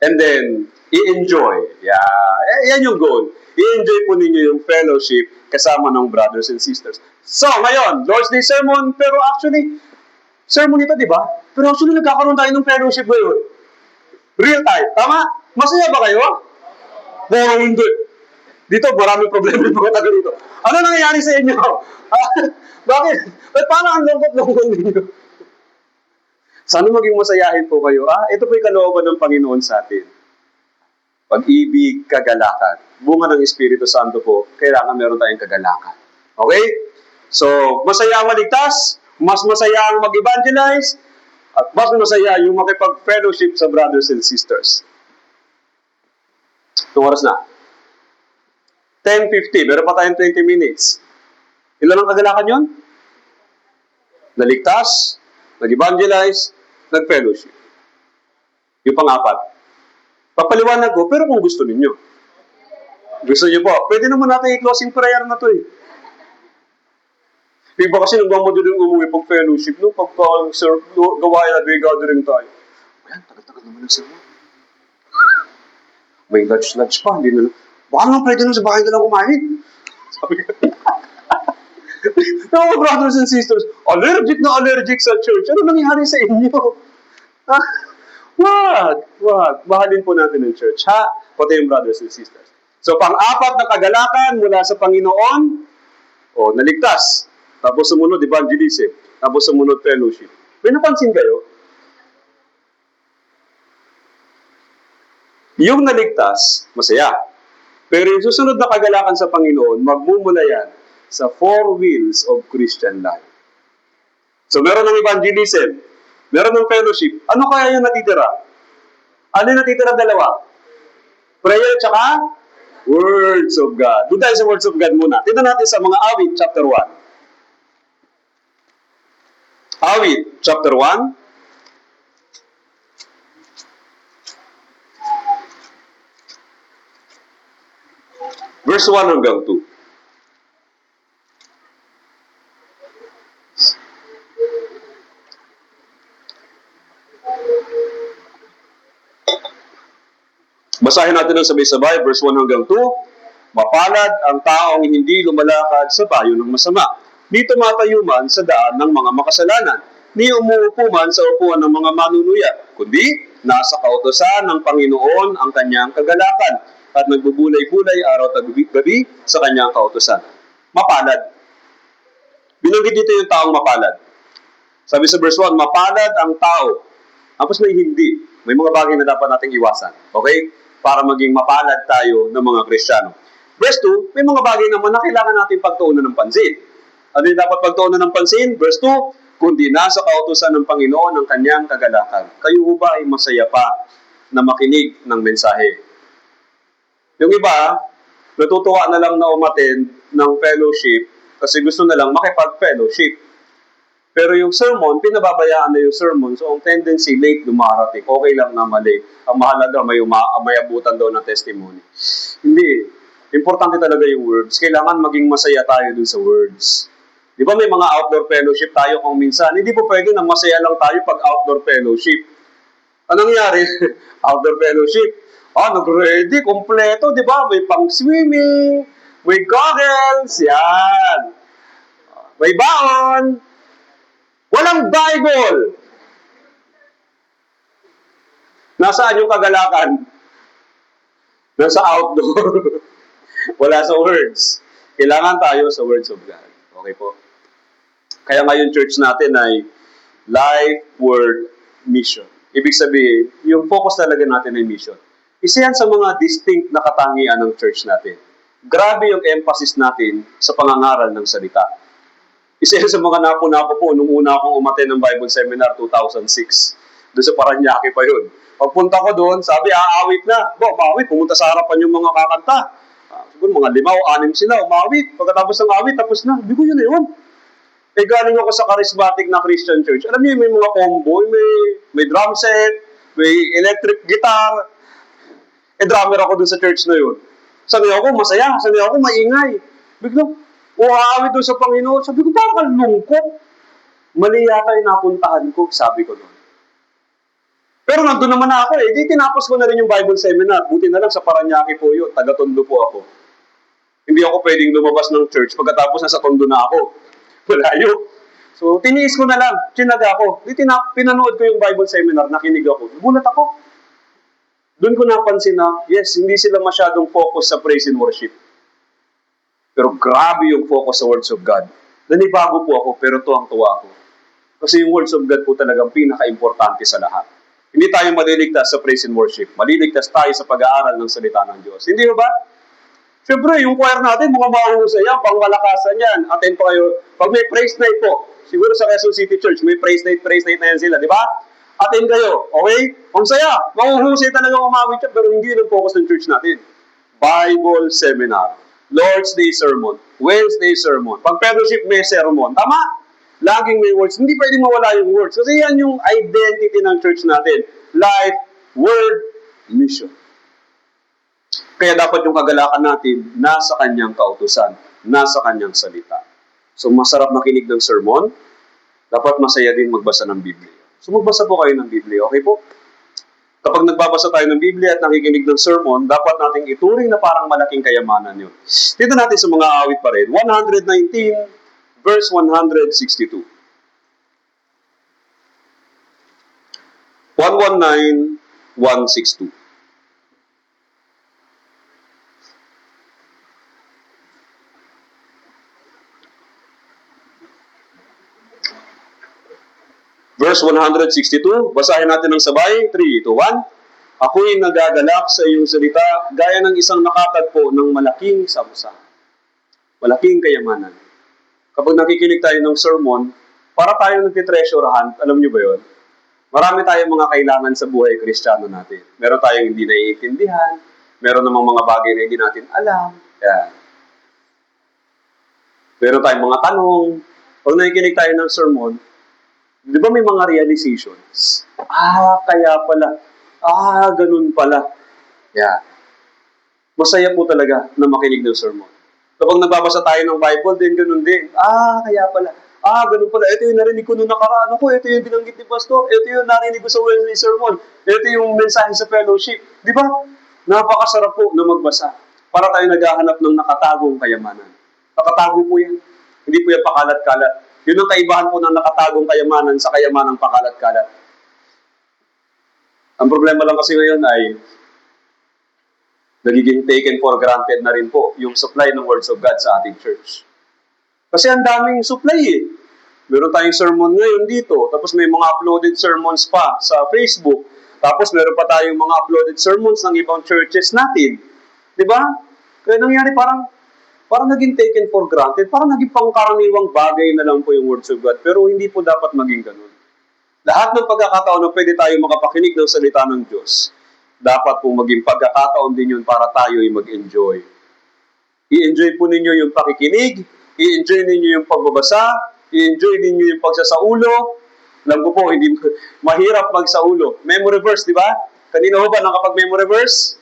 And then, i-enjoy. Yeah. Yan yung goal. I-enjoy po ninyo yung fellowship kasama ng brothers and sisters. So, ngayon, Lord's Day Sermon, pero actually, sermon ito, di ba? Pero actually, nagkakaroon tayo ng fellowship ngayon. Real time. Tama? Masaya ba kayo? Oo, hindi. Dito, maraming problema yung mga taga dito. Ano nangyayari sa inyo? Bakit? Ba't parang ang lungkot-lungkot ninyo? Sana maging masayahin po kayo. Ito po yung kalooban ng Panginoon sa atin. Pag-ibig, kagalakan. Bunga ng Espiritu Santo po, kailangan meron tayong kagalakan. Okay? So, masaya ang maligtas, mas masaya ang mag-evangelize, at mas masaya yung makipag-fellowship sa brothers and sisters. Itong oras na. 10:50, meron pa tayong 20 minutes. Ilan ang kagalakan yon? Naligtas, nag-evangelize, nag-fellowship. Yung pang-apat. Papaliwanag ko, pero kung gusto ninyo. Gusto niyo po, pwede naman natin i-closing prayer na to eh. Iba kasi nagmamadaling umuwi pag fellowship, no? Gawain na day gathering tayo. Ayan, tagal-tagal naman ang sermon. May lunch pa, hindi na. Baka naman pwede naman sa bahay na lang kumain. Sabi ko. No, brothers and sisters, allergic na allergic sa church. Ano nangyari sa inyo? Wag. Mahalin po natin ang church, ha? Pati yung brothers and sisters. So, pang-apat na kagalakan mula sa Panginoon, naligtas. Tapos sumunod, evangelism. Tapos sumunod, fellowship. May napansin kayo? Yung naligtas, masaya. Pero yung susunod na kagalakan sa Panginoon, magmumula yan sa 4 wheels of Christian life. So, meron ng evangelism, meron ng fellowship. Ano kaya yung natitira? Ano yung natitira dalawa? Prayer tsaka words of God. Doon tayo sa words of God muna. Tignan natin sa mga Awit, chapter 1. Awit, chapter 1. Verse 1 hanggang 2. Basahin natin ng sabay-sabay, verse 1 hanggang 2. Mapalad ang taong hindi lumalakad sa payo ng masama, ni tumatayo man sa daan ng mga makasalanan, ni umuupo man sa upuan ng mga manunuya, kundi nasa kautosan ng Panginoon ang kanyang kagalakan, at nagbubulay-bulay araw at gabi sa kanyang kautosan. Mapalad. Binanggit dito yung taong mapalad. Sabi sa verse 1, mapalad ang tao. Tapos may hindi. May mga bagay na dapat nating iwasan. Okay? Para maging mapalad tayo ng mga Kristiyano. Verse 2, may mga bagay naman na kailangan natin pagtuunan ng pansin. Ano yung dapat pagtuunan ng pansin? Verse 2, kundi nasa kautusan ng Panginoon ang kanyang kagalakan. Kayo ba ay masaya pa na makinig ng mensahe? Yung iba, natutuwa na lang na umattend ng fellowship kasi gusto na lang makipag-fellowship. Pero yung sermon, pinababayaan na yung sermon. So, ang tendency, late dumarating. Okay lang na mali. Ang mahalaga, may abutan daw ng testimony. Hindi. Importante talaga yung words. Kailangan maging masaya tayo dun sa words. Di ba may mga outdoor fellowship tayo kung minsan? Hindi po pwede na masaya lang tayo pag outdoor fellowship. Anong nangyari? Outdoor fellowship. Nag-ready, kompleto, di ba? May pang-swimming, may goggles, yan. May baon. Walang Bible. Nasaan yung kagalakan? Nasa outdoor. Wala sa words. Kailangan tayo sa words of God. Okay po? Kaya ngayon church natin ay life, word, mission. Ibig sabihin, yung focus talaga natin ay mission. Isa yan sa mga distinct na katangian ng church natin. Grabe yung emphasis natin sa pangangaral ng salita. Isa yan sa mga napo-napo po nung una akong umattend ng Bible Seminar 2006. Doon sa Paranaque pa yun. Pagpunta ko doon, sabi, aawit na. Maawit, pumunta sa harapan yung mga kakanta. Siguro mga 5 o 6 sila, umawit. Pagkatapos ng awit, tapos na. Hindi ko yun yun. Galing ako sa charismatic na Christian church. Alam niyo, may mga combo, may drum set, may electric guitar. Drummer ako dun sa church na yun. Sabi ako, masaya. Sabi ako, maingay. Biglang, aawit doon sa Panginoon. Sabi ko, bakit lungkot? Mali yata yung napuntahan ko, sabi ko doon. Pero nandun naman ako Di tinapos ko na rin yung Bible Seminar. Buti na lang sa Paranaque po yun. Taga-Tondo po ako. Hindi ako pwedeng lumabas ng church pagkatapos nasa Tondo na ako. Malayo. So, tiniis ko na lang. Tinaga ako. Pinanood ko yung Bible Seminar. Nakinig ako. Gulat ako. Doon ko napansin na, yes, hindi sila masyadong focus sa praise and worship. Pero grabe yung focus sa words of God. Nanibago po ako, pero tuwang-tuwa ako. Kasi yung words of God po talagang pinaka-importante sa lahat. Hindi tayo maliligtas sa praise and worship. Maliligtas tayo sa pag-aaral ng salita ng Diyos. Hindi ba? Siyempre, yung choir natin, mga mahusay yan, pangmalakasan yan. Attend po kayo. Pag may praise night po, siguro sa Quezon City Church, may praise night na yan sila, di ba? Attend kayo, okay? Ang saya, mahuhusay talaga umawit siya, pero hindi yun ang focus ng church natin. Bible Seminar, Lord's Day Sermon, Wednesday Sermon, pag fellowship may sermon, tama? Laging may words. Hindi pwedeng mawala yung words. Kasi yan yung identity ng church natin. Life, word, mission. Kaya dapat yung kagalakan natin nasa kanyang kautusan, nasa kanyang salita. So masarap makinig ng sermon, dapat masaya din magbasa ng Biblia. So magbasa po kayo ng Biblia, okay po? Kapag nagbabasa tayo ng Biblia at nakikinig ng sermon, dapat nating ituring na parang malaking kayamanan yun. Dito natin sa mga awit pa rin. 119, verse 162. 119, 162. Verse 162, basahin natin ng sabay. 3, 2, 1. Ako'y nagagalak sa iyong salita, gaya ng isang nakatagpo ng malaking samsa. Malaking kayamanan. Kapag nakikinig tayo ng sermon, para tayo nagtitreasure hunt, alam niyo ba yun? Marami tayong mga kailangan sa buhay Kristiyano natin. Meron tayong hindi naiintindihan, meron namang mga bagay na hindi natin alam. Yan. Meron tayong mga tanong. Pag nakikinig tayo ng sermon, di ba may mga realizations? Kaya pala. Ganun pala. Yeah. Masaya po talaga na makinig ng sermon. Kapag nagbabasa tayo ng Bible, din ganun din. Kaya pala. Ganun pala. Ito yung narinig ko nung nakaraan ko. Ito yung binanggit ni Pastor. Ito yung narinig ko sa Wednesday sermon. Ito yung mensahe sa fellowship. Di ba? Napakasarap po na magbasa. Para tayo naghahanap ng nakatagong kayamanan. Nakatago po yan. Hindi po yan pakalat-kalat. Yun ang kaibahan po ng nakatagong kayamanan sa kayamanang pakalat-kalat. Ang problema lang kasi ngayon ay nagiging taken for granted na rin po yung supply ng words of God sa ating church. Kasi ang daming supply Meron tayong sermon ngayon dito, tapos may mga uploaded sermons pa sa Facebook, tapos meron pa tayong mga uploaded sermons ng ibang churches natin. Diba? Kaya nangyari parang naging taken for granted, parang naging pangkaraniwang bagay na lang po yung words of God, pero hindi po dapat maging ganun. Lahat ng pagkakataon na pwede tayo makapakinig ng salita ng Diyos, dapat po maging pagkakataon din yun para tayo ay mag-enjoy. I-enjoy po ninyo yung pakikinig, I-enjoy ninyo yung pagbabasa, i-enjoy ninyo yung pagsasaulo. Alam ko po, hindi mahirap magsaulo. Memory verse, di ba? Kanina ho ba nakapag-memory verse?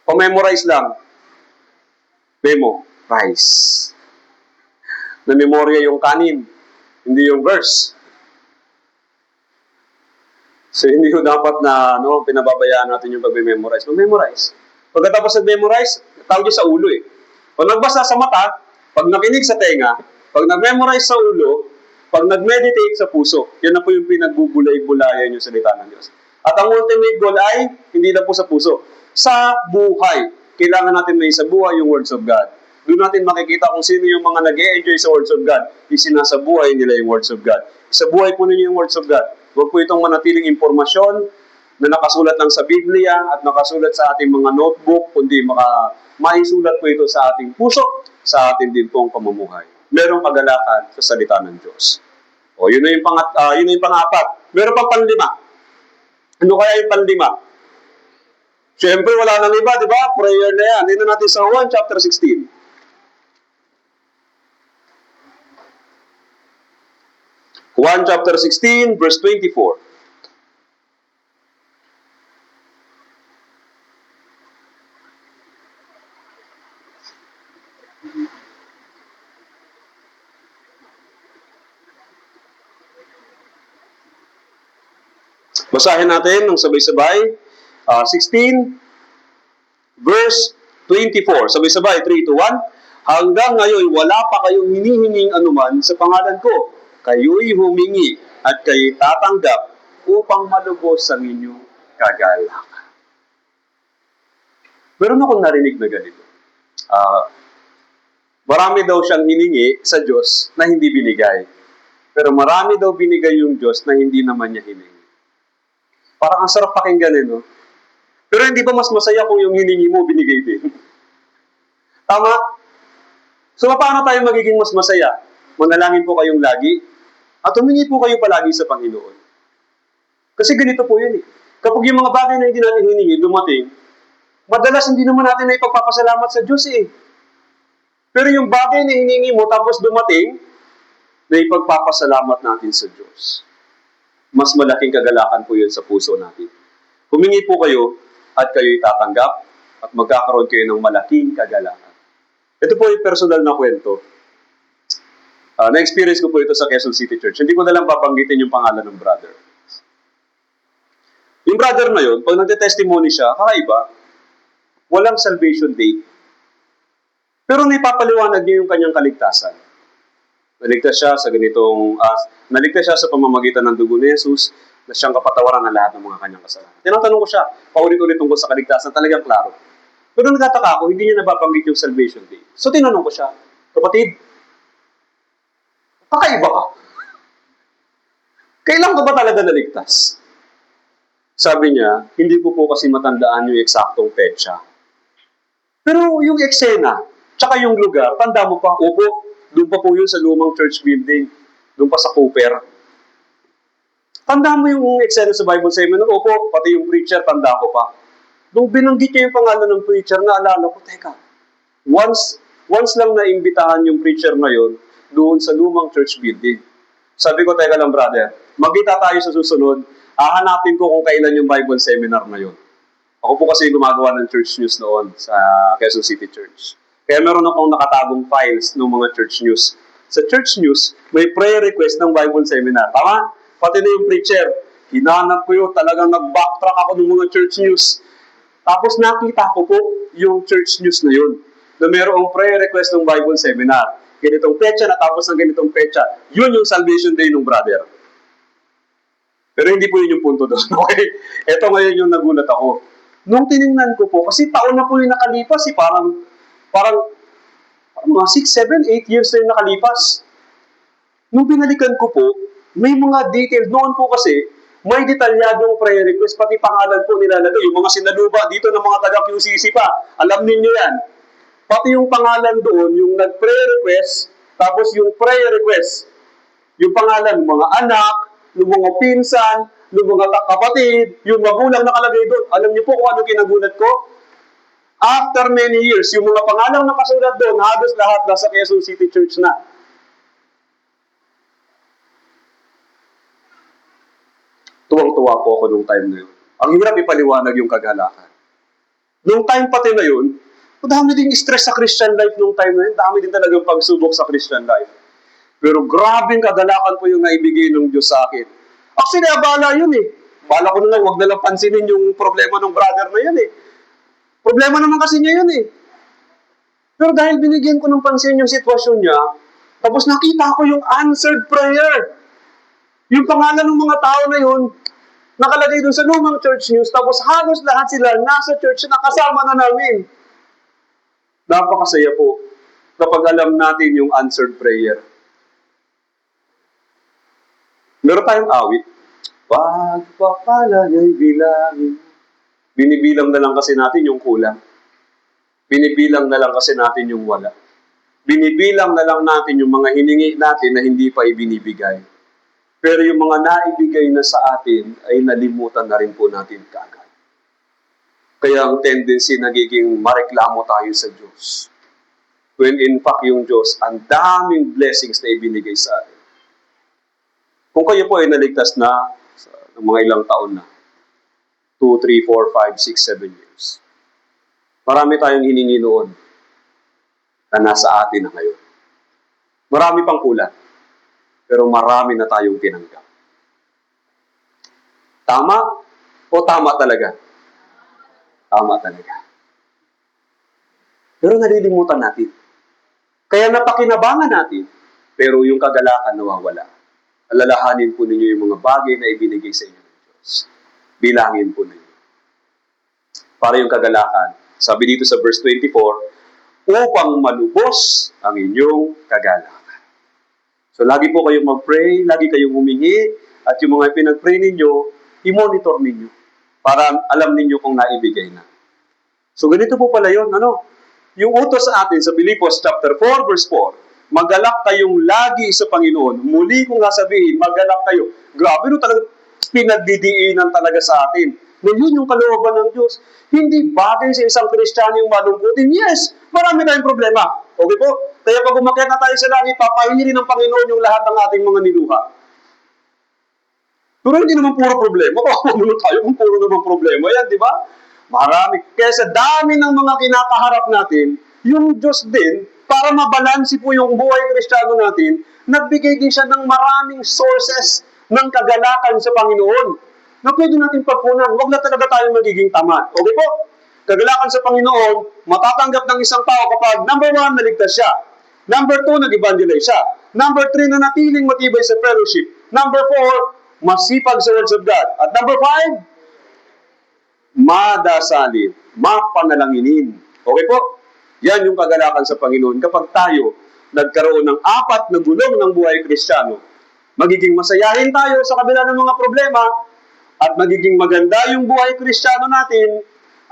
O memorize lang? Memorize. Na-memorya yung kanin, hindi yung verse. So, hindi ko dapat na pinababayaan natin yung pag-memorize. Mag-memorize. Pagkatapos nag-memorize, tawag sa ulo eh. Pag nagbasa sa mata, pag nakinig sa tenga, pag nag-memorize sa ulo, pag nag-meditate sa puso, yan na po yung pinagbubulay-bulayan yung salita ng Diyos. At ang ultimate goal ay, hindi na po sa puso, sa buhay. Kailangan natin may sa buhay yung words of God. Doon natin makikita kung sino yung mga nag-e-enjoy sa words of God. Isinasabuhay nila yung words of God. Sa buhay po ninyo yung words of God. Huwag po itong manatiling impormasyon na nakasulat lang sa Biblia at nakasulat sa ating mga notebook, kundi maisulat po ito sa ating puso, sa ating din pong pamumuhay. Merong kagalakan sa salita ng Diyos. O, yun na yung pang-apat. Meron pang panlima. Ano kaya yung panlima? Siyempre, wala nang iba, di ba? Prayer na yan. Dito natin sa Juan chapter 16. Juan chapter 16, verse 24. Basahin natin ng sabay-sabay. 16, verse 24. Sabay-sabay, 3, 2, 1. Hanggang ngayon, wala pa kayong hinihinging anuman sa pangalan ko. Kayo'y humingi at kayo'y tatanggap upang malubos ang inyong kagalakan. Meron akong narinig na ganito. Marami daw siyang hiningi sa Diyos na hindi binigay. Pero marami daw binigay yung Diyos na hindi naman niya hiningi. Parang ang sarap pakinggan no? Pero hindi ba mas masaya kung yung hiningi mo, binigay din? Tama? So, paano tayo magiging mas masaya? Manalangin po kayong lagi at humingi po kayo palagi sa Panginoon. Kasi ganito po yun eh. Kapag yung mga bagay na hindi natin hiningi, dumating, madalas hindi naman natin na ipagpapasalamat sa Diyos eh. Pero yung bagay na hiningi mo tapos dumating, na ipagpapasalamat natin sa Diyos. Mas malaking kagalakan po yun sa puso natin. Humingi po kayo at kayo'y tatanggap at magkakaroon kayo ng malaking kagalakan. Ito po yung personal na kwento. Na-experience ko po ito sa Quezon City Church. Hindi ko na lang babanggitin yung pangalan ng brother. Yung brother na yun, pag nagte-testimony siya, kakaiba, walang salvation date. Pero naipapaliwanag niya yung kanyang kaligtasan. Naligtas siya sa pamamagitan ng dugo ni Jesus, na siyang kapatawaran ng lahat ng mga kanyang kasalanan. Tinatanong ko siya, paulit-ulit tungkol sa kaligtasan, talagang klaro. Pero nagtataka ako, hindi niya nababanggit yung salvation date. So tinanong ko siya, kapatid, kakaiba ka? Kailan ka ba talaga naligtas? Sabi niya, hindi ko po kasi matandaan yung eksaktong petsa. Pero yung eksena, tsaka yung lugar, tanda mo pa, opo, doon pa po yun sa lumang church building, doon pa sa Cooper. Tanda mo yung eksena sa Bible seminar, opo, pati yung preacher, tanda ko pa. Nung binanggit niya yung pangalan ng preacher, naalala ko, teka, once lang naimbitahan yung preacher na yun, doon sa lumang church building. Sabi ko, teka lang brother, magkita tayo sa susunod, hahanapin ko kung kailan yung Bible seminar na yun. Ako po kasi gumagawa ng church news noon sa Quezon City Church. Kaya meron akong nakatagong files ng mga church news. Sa church news, may prayer request ng Bible seminar. Tama? Pati na yung preacher. Hinanap ko yun, talagang nag-backtrack ako ng mga church news. Tapos nakita ko po yung church news na yun, na mayroong prayer request ng Bible seminar. Ganitong petsa, natapos ng ganitong petsa. Yun yung salvation day ng brother. Pero hindi po yun yung punto doon. Okay? Ito ngayon yung nagulat ako. Nung tinignan ko po, kasi taon na po yung nakalipas, parang mga 6, 7, 8 years na yung nakalipas. Nung binalikan ko po, may mga details. Noon po kasi, may detalyadong prayer request, pati pangalan po nilalagay. Yung mga sinaluba dito ng mga taga-QCC pa, alam ninyo yan. Pati yung pangalan doon, yung nag-prayer request, tapos yung prayer request, yung pangalan ng mga anak, ng mga pinsan, ng mga kapatid, yung magulang nakalagay doon. Alam niyo po kung ano kinagulat ko? After many years, yung mga pangalang nakasulat doon, halos lahat nasa Quezon City Church na. Tuwang-tuwa po ako nung time na yun. Ang hirap ipaliwanag yung kagalakan. Nung time pati na yun, madami ding stress sa Christian life nung time na yun. Dami din talagang pagsubok sa Christian life. Pero grabing kagalakan po yung naibigay ng Diyos sa akin. Actually, abala yun eh. Bala ko na lang, huwag na lang pansinin yung problema ng brother na yun eh. Problema naman kasi niya yun eh. Pero dahil binigyan ko ng pansin yung sitwasyon niya, tapos nakita ko yung answered prayer. Yung pangalan ng mga tao na yun, nakalagay doon sa lumang church news, tapos halos lahat sila nasa church na kasama na namin. Napakasaya po kapag alam natin yung answered prayer. Meron tayong awit. Pagpapala niya'y bilangin. Binibilang na lang kasi natin yung kulang. Binibilang na lang kasi natin yung wala. Binibilang na lang natin yung mga hiningi natin na hindi pa ibinibigay. Pero yung mga naibigay na sa atin ay nalimutan na rin po natin kaagad. Kaya ang tendency nagiging mareklamo tayo sa Diyos. When in fact yung Diyos, ang daming blessings na ibinigay sa atin. Kung kayo po ay naligtas na ng mga ilang taon na, 2, 3, 4, 5, 6, 7 years. Marami tayong hiningi noon na nasa atin na ngayon. Marami pang kulang. Pero marami na tayong tinanggap. Tama o tama talaga? Tama talaga. Pero nalilimutan natin. Kaya napakinabangan natin, pero yung kagalakan nawawala. Alalahanin po ninyo yung mga bagay na ibinigay sa inyo ng Diyos. Bilangin po ninyo. Para yung kagalakan, sabi dito sa verse 24, upang malubos ang inyong kagalakan. So, lagi po kayong mag-pray, lagi kayong humingi, at yung mga pinag-pray ninyo, i-monitor ninyo para alam ninyo kung naibigay na. So, ganito po pala yun, ano? Yung utos sa atin sa Filipos chapter 4, verse 4, magalak kayong lagi sa Panginoon. Muli kong sasabihin, magalak kayo. Grabe, no, talaga pinagdidiinan talaga sa atin. No, yun yung kalooban ng Diyos. Hindi bagay sa isang Kristiyano yung malungkutin. Yes, marami tayong problema. Okay po? Kaya pag umakyat na tayo sa langit, papahirin ng Panginoon yung lahat ng ating mga niluha. Pero hindi naman puro problema. Ano tayo kung puro naman problema yan, di ba? Marami. Kaya sa dami ng mga kinakaharap natin, yung Diyos din, para mabalansi po yung buhay Kristiyano natin, nagbigay din siya ng maraming sources ng kagalakan sa Panginoon na pwede natin pagpunan. Huwag na talaga tayo magiging tamad. Okay po? Kagalakan sa Panginoon, matatanggap ng isang tao kapag number 1, naligtas siya. Number 2, nag-evangelize siya. Number 3, nanatiling matibay sa fellowship. Number 4, masipag sa words of God. At number 5, madasalin, mapanalanginin. Okay po? Yan yung kagalakan sa Panginoon. Kapag tayo nagkaroon ng 4 na gulong ng buhay Kristiyano, magiging masayahin tayo sa kabila ng mga problema at magiging maganda yung buhay Kristiyano natin.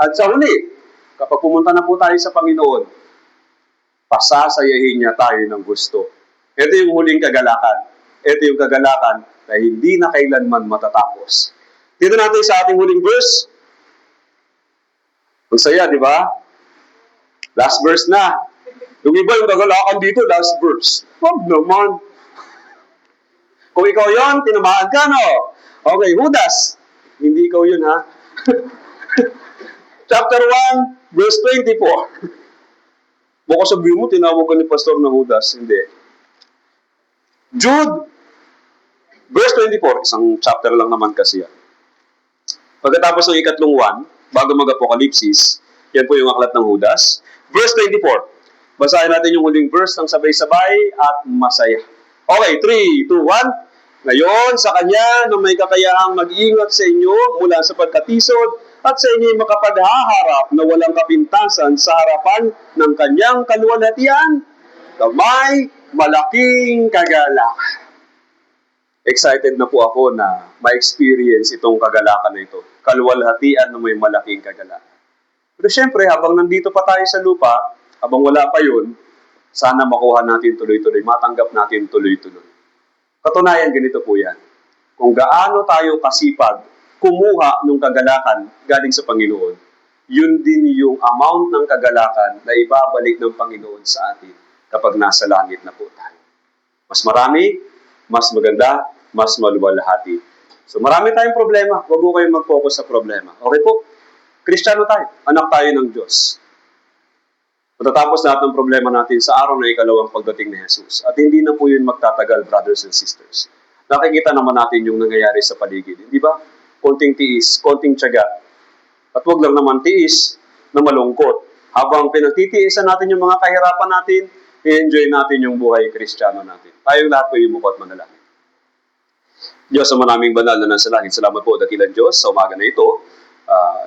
At sa huli, kapag pumunta na po tayo sa Panginoon, pasasayahin niya tayo ng gusto. Ito yung huling kagalakan. Ito yung kagalakan na hindi na kailanman matatapos. Dito natin sa ating huling verse. Ang saya, di ba? Last verse na. Yung iba yung kagalakan dito, last verse. Wag naman. Kung ikaw yon, tinamaan ka, no? Okay, Judas. Hindi ikaw yun, ha? Chapter 1, verse 24. Baka sabihin mo, tinawag ka ni Pastor na Judas. Hindi. Jude, verse 24. Isang chapter lang naman kasi yan. Pagkatapos ng ikatlong 1, bago mag-apokalipsis, yan po yung aklat ng Judas. Verse 24. Basahin natin yung huling verse ng sabay-sabay at masaya. Okay, 3, 2, 1. Ngayon, sa Kanya na may kakayahang mag-ingat sa inyo mula sa pagkatisod at sa inyo makapaghaharap na walang kapintasan sa harapan ng Kanyang kaluwalhatian na may malaking kagalakan. Excited na po ako na ma-experience itong kagalakan na ito. Kaluwalhatian na may malaking kagalakan. Pero syempre, habang nandito pa tayo sa lupa, habang wala pa yun, sana makuha natin tuloy-tuloy, matanggap natin tuloy-tuloy. Katunayan, ganito po yan. Kung gaano tayo kasipag kumuha ng kagalakan galing sa Panginoon, yun din yung amount ng kagalakan na ibabalik ng Panginoon sa atin kapag nasa langit na po tayo. Mas marami, mas maganda, mas maluwalhati. So marami tayong problema. Huwag ko kayong mag-focus sa problema. Okay po? Kristiyano tayo. Anak tayo ng Diyos. Matatapos lahat ng problema natin sa araw na ikalawang pagdating ni Jesus. At hindi na po yun magtatagal, brothers and sisters. Nakikita naman natin yung nangyayari sa paligid. Di ba? Konting tiis, konting tiyaga. At huwag lang naman tiis na malungkot. Habang pinagtitiisan natin yung mga kahirapan natin, i-enjoy natin yung buhay Kristiyano natin. Tayong lahat po yung mukha at manalangin. Diyos, sa maraming banal na nasa langit, salamat po, dakilang Diyos, sa umaga na ito.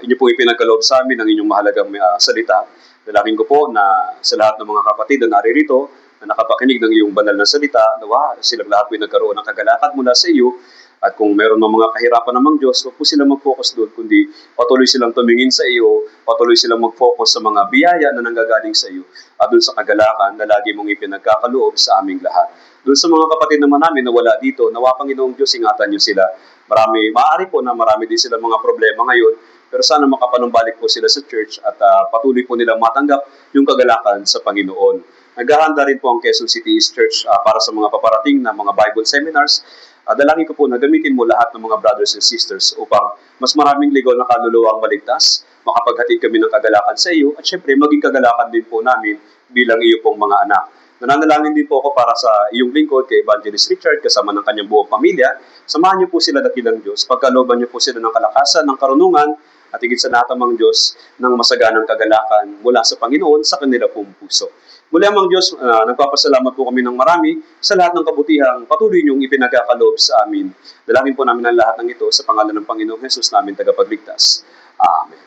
Inyo po ipinagkaloob sa amin ang inyong mahalagang salita. Dalangin ko po na sa lahat ng mga kapatid na naririto, na nakapakinig ng iyong banal na salita, nawa silang lahat po nagkaroon ng kagalakan mula sa iyo. At kung meron ng mga kahirapan namang Diyos, huwag po silang mag-focus doon, kundi patuloy silang tumingin sa iyo, patuloy silang mag-focus sa mga biyaya na nanggagaling sa iyo, at doon sa kagalakan na lagi mong ipinagkakaloob sa aming lahat. Doon sa mga kapatid naman namin na wala dito, nawa Panginoong Diyos, ingatan niyo sila. Maaari po na marami din silang mga problema ngayon, pero sana makapanumbalik po sila sa church at patuloy po nilang matanggap yung kagalakan sa Panginoon. Naghahanda rin po ang Quezon City East Church para sa mga paparating na mga Bible seminars. Dalangin ko po na gamitin mo lahat ng mga brothers and sisters upang mas maraming ligaw na kaluluwa ang maligtas, makapaghatid kami ng kagalakan sa iyo, at syempre maging kagalakan din po namin bilang iyo pong mga anak. Nananalangin din po ako para sa iyong lingkod kay Evangelist Richard kasama ng kanyang buong pamilya. Samahan niyo po sila dakilang Diyos. Pagkalooban niyo po sila ng kalakasan, ng karunungan, at higit sa natamang Diyos ng masaganang kagalakan mula sa Panginoon sa kanila pong puso. Muli amang Diyos, nagpapasalamat po kami ng marami sa lahat ng kabutihang patuloy niyong ipinagkakaloob sa amin. Dalangin po namin ang lahat ng ito sa pangalan ng Panginoong Jesus namin tagapagligtas. Amen.